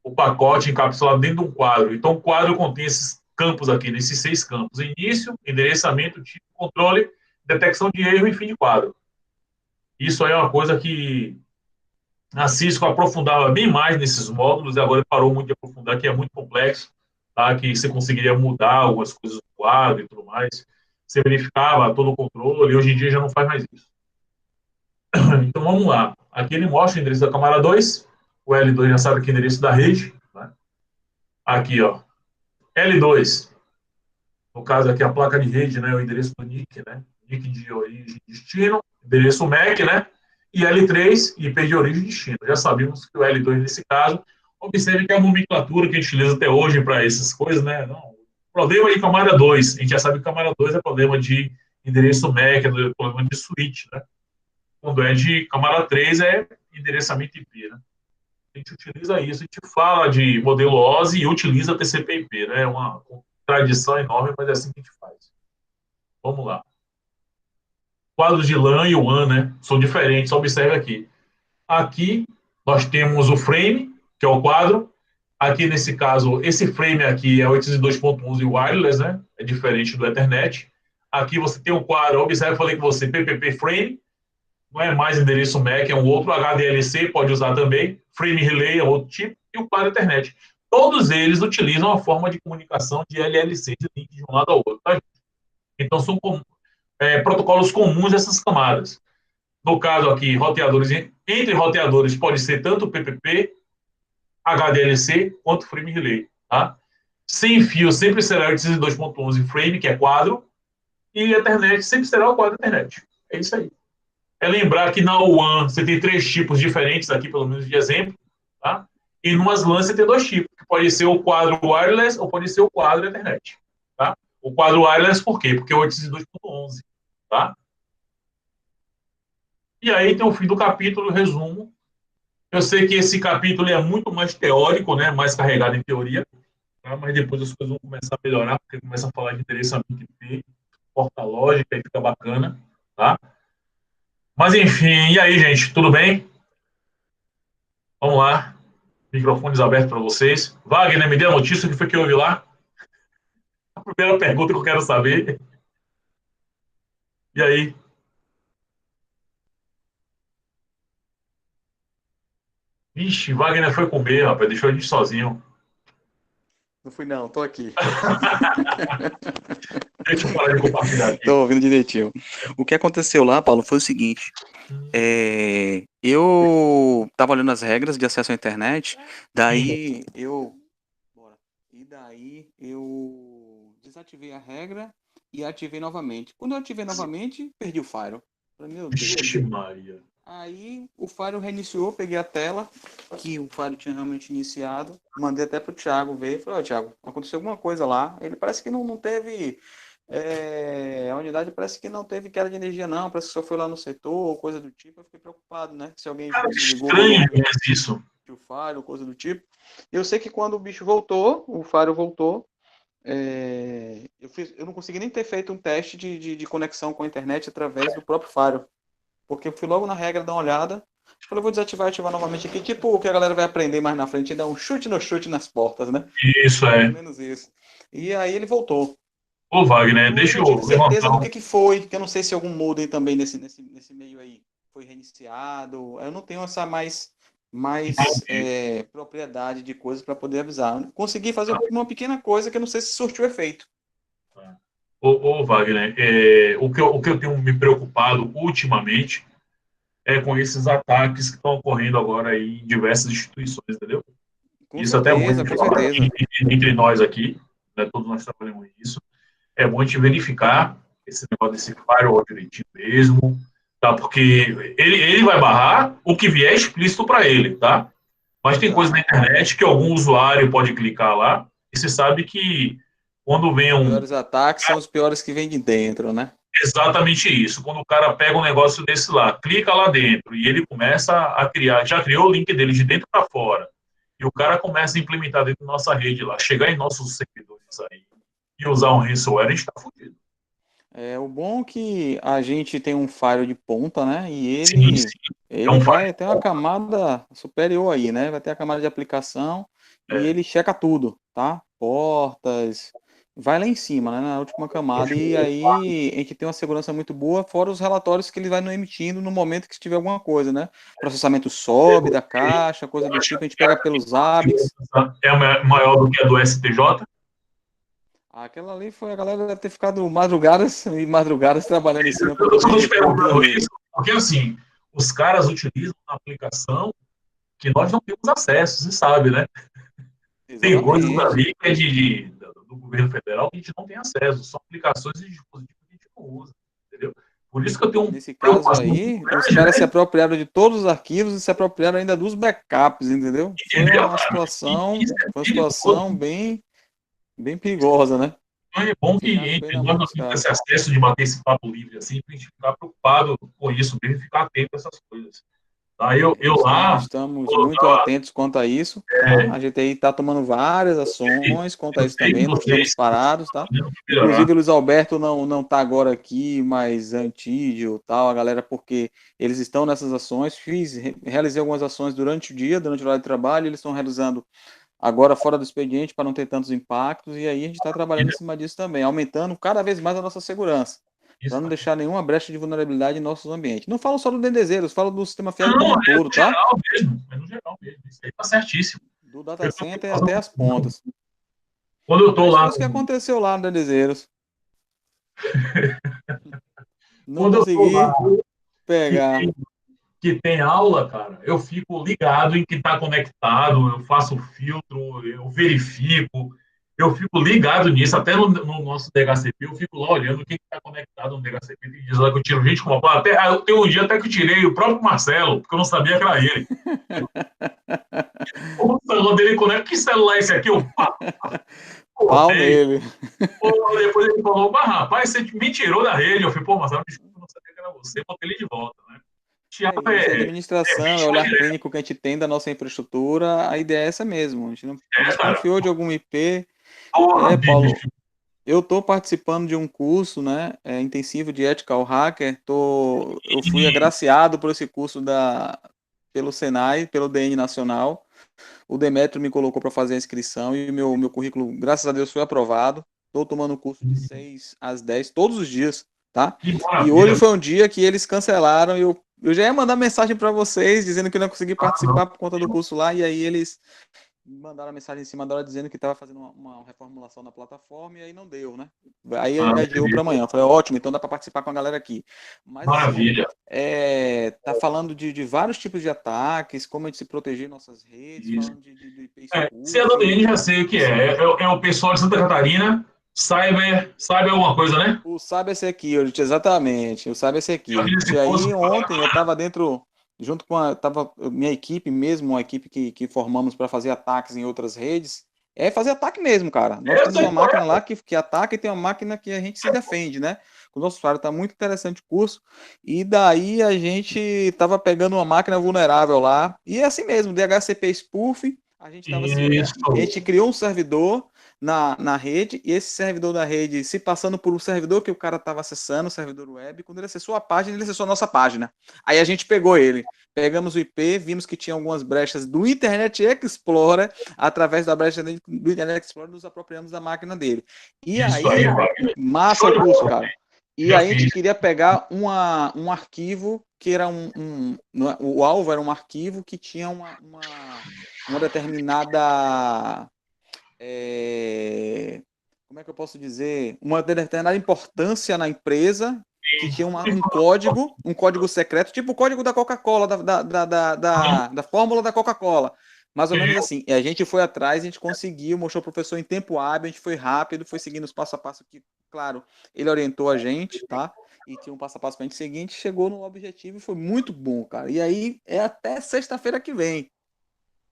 o pacote encapsulado dentro de um quadro. Então, o quadro contém esses campos aqui, nesses 6 campos: início, endereçamento, tipo, controle, detecção de erro e fim de quadro. Isso aí é uma coisa que a Cisco aprofundava bem mais nesses módulos e agora parou muito de aprofundar, que é muito complexo, tá? Que você conseguiria mudar algumas coisas do quadro e tudo mais. Você verificava todo o controle e hoje em dia já não faz mais isso. Então vamos lá. Aqui ele mostra o endereço da camada 2, o L2 já sabe que é o endereço da rede. Né? Aqui, ó, L2, no caso aqui a placa de rede, né, o endereço do NIC, né, NIC de origem e destino, endereço MAC, né, e L3, IP de origem e destino. Já sabemos que o L2 nesse caso, observe que é a nomenclatura que a gente utiliza até hoje para essas coisas, né, não, problema de camada 2, a gente já sabe que camada 2 é problema de endereço MAC, é problema de switch, né, quando é de camada 3 é endereçamento IP, né. A gente utiliza isso, a gente fala de modelo OSI e utiliza TCP/IP, né? É uma tradição enorme, mas é assim que a gente faz. Vamos lá. Quadros de LAN e WAN, né? São diferentes, observe aqui. Aqui nós temos o frame, que é o quadro. Aqui nesse caso, esse frame aqui é 802.11 wireless, né? É diferente do Ethernet. Aqui você tem o quadro, observe, eu falei com você, PPP frame, não é mais endereço MAC, é um outro HDLC, pode usar também, frame relay é outro tipo, e o quadro Ethernet. Todos eles utilizam a forma de comunicação de LLC, de link de um lado ao outro. Tá? Então, são protocolos comuns dessas camadas. No caso aqui, roteadores, entre roteadores pode ser tanto PPP, HDLC, quanto frame relay. Tá? Sem fio sempre será 802.11 frame, que é quadro, e Ethernet sempre será o quadro Ethernet. É isso aí. É lembrar que na WAN você tem 3 tipos diferentes aqui, pelo menos de exemplo, tá? E numas LAN você tem 2 tipos, que pode ser o quadro wireless ou pode ser o quadro Ethernet, tá? O quadro wireless por quê? Porque é 802.11, tá? E aí tem o fim do capítulo, resumo. Eu sei que esse capítulo é muito mais teórico, né? Mais carregado em teoria, tá? Mas depois as coisas vão começar a melhorar, porque começa a falar de endereçamento IP, porta lógica, e fica bacana, tá? Mas enfim, e aí, gente, tudo bem? Vamos lá. Microfones abertos para vocês. Wagner, me dê a notícia, o que foi que eu ouvi lá? A primeira pergunta que eu quero saber. E aí? Vixe, Wagner foi comer, rapaz, deixou a gente sozinho. Não fui não, tô aqui. Deixa eu parar de compartilhar aqui. Tô ouvindo direitinho. O que aconteceu lá, Paulo, foi o seguinte. Eu tava olhando as regras de acesso à internet, daí eu... Bora. E daí eu desativei a regra e ativei novamente. Quando eu ativei novamente, perdi o Fire. Falei, meu Deus. Vixe, Maria. Aí o Fire reiniciou, peguei a tela, que o Fire tinha realmente iniciado, mandei até pro Thiago ver, falei, ó, Thiago, aconteceu alguma coisa lá, ele parece que não teve, a unidade parece que não teve queda de energia não, parece que só foi lá no setor, ou coisa do tipo, eu fiquei preocupado, né, se alguém Cara, desligou estranho isso. o Fire, ou coisa do tipo. Eu sei que quando o bicho voltou, o Fire voltou, eu não consegui nem ter feito um teste de conexão com a internet através do próprio Fire. Porque eu fui logo na regra, dar uma olhada. Falei, vou desativar e ativar novamente aqui. Tipo o que a galera vai aprender mais na frente, dar um chute no chute nas portas, né? Isso Mais é. ou menos isso. E aí ele voltou. Ô, Wagner, deixa Eu eu não tive certeza levantar. do que foi, que eu não sei se algum modem também nesse meio aí foi reiniciado. Eu não tenho essa mais propriedade de coisas para poder avisar. Consegui fazer uma pequena coisa que eu não sei se surtiu efeito. Ô, Wagner, o que eu tenho me preocupado ultimamente é com esses ataques que estão ocorrendo agora aí em diversas instituições, entendeu? Com Isso até é bom certeza, com certeza. entre nós aqui, né, todos nós trabalhamos isso. É bom a gente verificar esse negócio desse firewall direitinho mesmo, tá? Porque ele vai barrar o que vier explícito para ele, tá? Mas tem coisa na internet que algum usuário pode clicar lá e você sabe que quando vem Os piores ataques são os piores que vêm de dentro, né? Exatamente isso. Quando o cara pega um negócio desse lá, clica lá dentro e ele começa a criar, já criou o link dele de dentro para fora, e o cara começa a implementar dentro da nossa rede lá, chegar em nossos servidores aí e usar um ransomware, a gente está fudido. O bom é que a gente tem um firewall de ponta, né? E Sim, sim. ele vai ter uma camada superior aí, né? Vai ter a camada de aplicação e ele checa tudo, tá? Portas, vai lá em cima, né? Na última camada. E aí a gente tem uma segurança muito boa, fora os relatórios que ele vai emitindo no momento que tiver alguma coisa, né? Processamento sobe da caixa, coisa do tipo, a gente pega pelos hábitos. É maior do que a do STJ? Aquela ali foi a galera deve ter ficado madrugadas e madrugadas trabalhando em cima. Eu estou te perguntando isso, porque assim, os caras utilizam uma aplicação que nós não temos acesso, você sabe, né? Exatamente. Tem coisas ali que é do governo federal que a gente não tem acesso, são aplicações e dispositivos que a gente não usa, entendeu? Por isso que eu tenho Nesse caso aí, os caras se apropriaram de todos os arquivos e se apropriaram ainda dos backups, entendeu? Foi uma situação bem perigosa, né? Então é bom que entre nós temos esse acesso de bater esse papo livre assim, para a gente ficar preocupado com isso, mesmo ficar atento a essas coisas. Tá? Eu lá... Estamos muito atentos quanto a isso. Tá? A GTI está tomando várias ações quanto a isso também, não estamos parados, tá? Inclusive o Luiz Alberto não está agora aqui, mas Antídio, tal, a galera, porque eles estão nessas ações. Realizei algumas ações durante o dia, durante o horário de trabalho, eles estão realizando agora fora do expediente para não ter tantos impactos, e aí a gente está trabalhando em cima disso também, aumentando cada vez mais a nossa segurança, para não deixar nenhuma brecha de vulnerabilidade em nossos ambientes. Não falo só do Dendezeiros, falo do sistema FIAC como um todo, tá? É no geral mesmo, isso aí tá certíssimo. Do data center até as pontas. Quando eu tô lá... Isso que aconteceu lá no Dendezeiros. Não quando consegui eu tô lá, pegar... Que tem aula, cara, eu fico ligado em quem está conectado, eu faço filtro, eu verifico, eu fico ligado nisso, até no nosso DHCP, eu fico lá olhando quem está conectado no DHCP, tem dias lá que eu tiro gente com uma pá, eu tenho um dia até que eu tirei o próprio Marcelo, porque eu não sabia que era ele. O celular dele conecta, que celular é esse aqui? Eu, pau nele. Depois ele falou, mas rapaz, você me tirou da rede, eu falei, pô, Marcelo, desculpa, eu não sabia que era você, botei ele de volta, né? A administração, o olhar clínico que a gente tem da nossa infraestrutura, a ideia é essa mesmo. A gente não desconfiou de algum IP. Paulo, eu estou participando de um curso, né, intensivo de Ethical Hacker. Eu fui agraciado por esse curso pelo Senai, pelo DN Nacional. O Demetrio me colocou para fazer a inscrição e o meu currículo, graças a Deus, foi aprovado. Estou tomando o curso de 6 às 10 todos os dias, tá? E hoje foi um dia que eles cancelaram e eu já ia mandar mensagem para vocês dizendo que eu não consegui participar por conta do curso lá, e aí eles mandaram a mensagem em cima da hora dizendo que estava fazendo uma reformulação na plataforma e aí não deu, né? Aí adiou para amanhã. Eu falei, ótimo, então dá para participar com a galera aqui. Mas, Maravilha. assim, tá falando de vários tipos de ataques, como a gente se proteger em nossas redes, Isso. falando de IP CADN já sei o que é. É o pessoal de Santa Catarina, cyber alguma coisa, né? O Cyber Security, exatamente. O Cyber Eu vi esse Security. Aí curso, ontem eu estava dentro, junto com minha equipe mesmo, uma equipe que formamos para fazer ataques em outras redes. É fazer ataque mesmo, cara. Nós temos uma máquina lá que ataca e tem uma máquina que a gente se defende, né? O nosso usuário está muito interessante o curso. E daí a gente estava pegando uma máquina vulnerável lá. E é assim mesmo, DHCP Spoof. A gente criou um servidor na rede, e esse servidor da rede se passando por um servidor que o cara estava acessando, o servidor web, quando ele acessou a página, ele acessou a nossa página. Aí a gente pegou ele, pegamos o IP, vimos que tinha algumas brechas do Internet Explorer, através da brecha do Internet Explorer, nos apropriamos da máquina dele. E aí, massa o curso, cara. E aí a gente queria pegar um arquivo que era o alvo era um arquivo que tinha uma determinada como é que eu posso dizer? Uma determinada importância na empresa que tinha um código secreto, tipo o código da Coca-Cola, da fórmula da Coca-Cola. Mais ou menos assim. E a gente foi atrás, a gente conseguiu, mostrou o professor em tempo hábil, a gente foi rápido, foi seguindo os passo a passo que, claro, ele orientou a gente, tá? E tinha um passo a passo pra gente seguir, a gente chegou no objetivo e foi muito bom, cara. E aí é até sexta-feira que vem.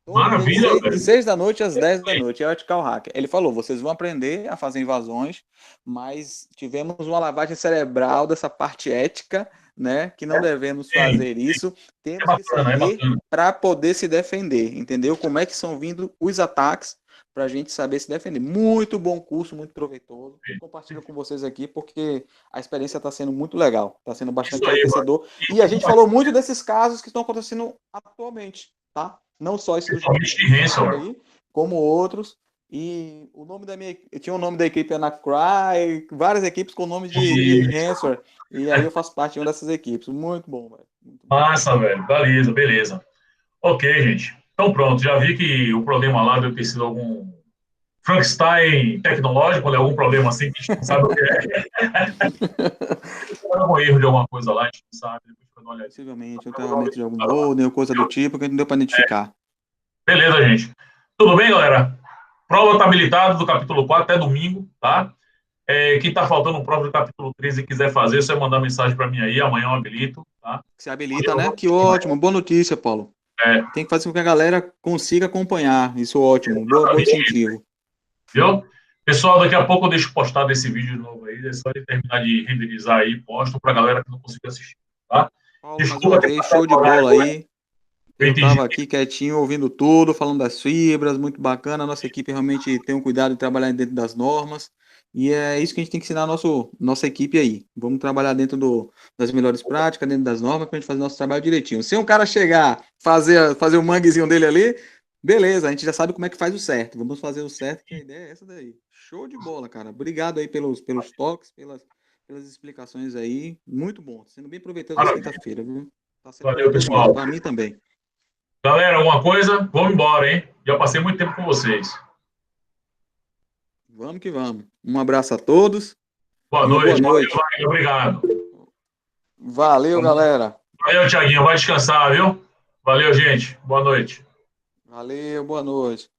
Maravilha, de 6 da noite às 10 da noite, é o Ethical Hacker. Ele falou, vocês vão aprender a fazer invasões, mas tivemos uma lavagem cerebral dessa parte ética, né, que não devemos fazer isso, temos que saber para poder se defender, entendeu? Como é que são vindo os ataques para a gente saber se defender. Muito bom curso, muito proveitoso. Compartilho com vocês aqui, porque a experiência está sendo muito legal, está sendo bastante enriquecedor. E a gente falou muito desses casos que estão acontecendo atualmente, tá? Não só esse aí, como outros. E o nome tinha o nome da equipe Anacry, várias equipes com o nome de ransomware. E aí eu faço parte de uma dessas equipes. Muito bom, velho. Massa, velho. Beleza. Ok, gente. Então pronto, já vi que o problema lá deve ter sido algum Frankenstein tecnológico, né? Algum problema assim que a gente não sabe o que é. Algum erro de alguma coisa lá, a gente não sabe. Possivelmente, um tratamento de algum modem ou coisa do tipo que não deu para identificar. Beleza, gente. Tudo bem, galera? Prova está habilitada do capítulo 4 até domingo, tá? Quem está faltando prova do capítulo 13 e quiser fazer, você mandar mensagem para mim aí, amanhã eu habilito, tá? Se habilita, né? Que ótimo, boa notícia, Paulo. Tem que fazer com que a galera consiga acompanhar, isso é ótimo, bom incentivo. Viu? Pessoal, daqui a pouco eu deixo postado esse vídeo de novo aí, é só ele terminar de renderizar aí, posto para a galera que não conseguiu assistir, tá? Paulo, mais uma vez, show de bola aí. Eu estava aqui quietinho, ouvindo tudo, falando das fibras, muito bacana. A nossa equipe realmente tem um cuidado de trabalhar dentro das normas. E é isso que a gente tem que ensinar a nossa equipe aí. Vamos trabalhar dentro das melhores práticas, dentro das normas, para a gente fazer nosso trabalho direitinho. Se um cara chegar, fazer o manguezinho dele ali, beleza, a gente já sabe como é que faz o certo. Vamos fazer o certo, que a ideia é essa daí. Show de bola, cara. Obrigado aí pelos toques, pelas explicações aí. Muito bom. Sendo bem proveitoso essa quinta-feira, viu? Tá sendo valeu, pessoal. Para mim também. Galera, alguma coisa? Vamos embora, hein? Já passei muito tempo com vocês. Vamos que vamos. Um abraço a todos. Boa noite. Obrigado. Valeu, galera. Valeu, Thiaguinho. Vai descansar, viu? Valeu, gente. Boa noite. Valeu, boa noite.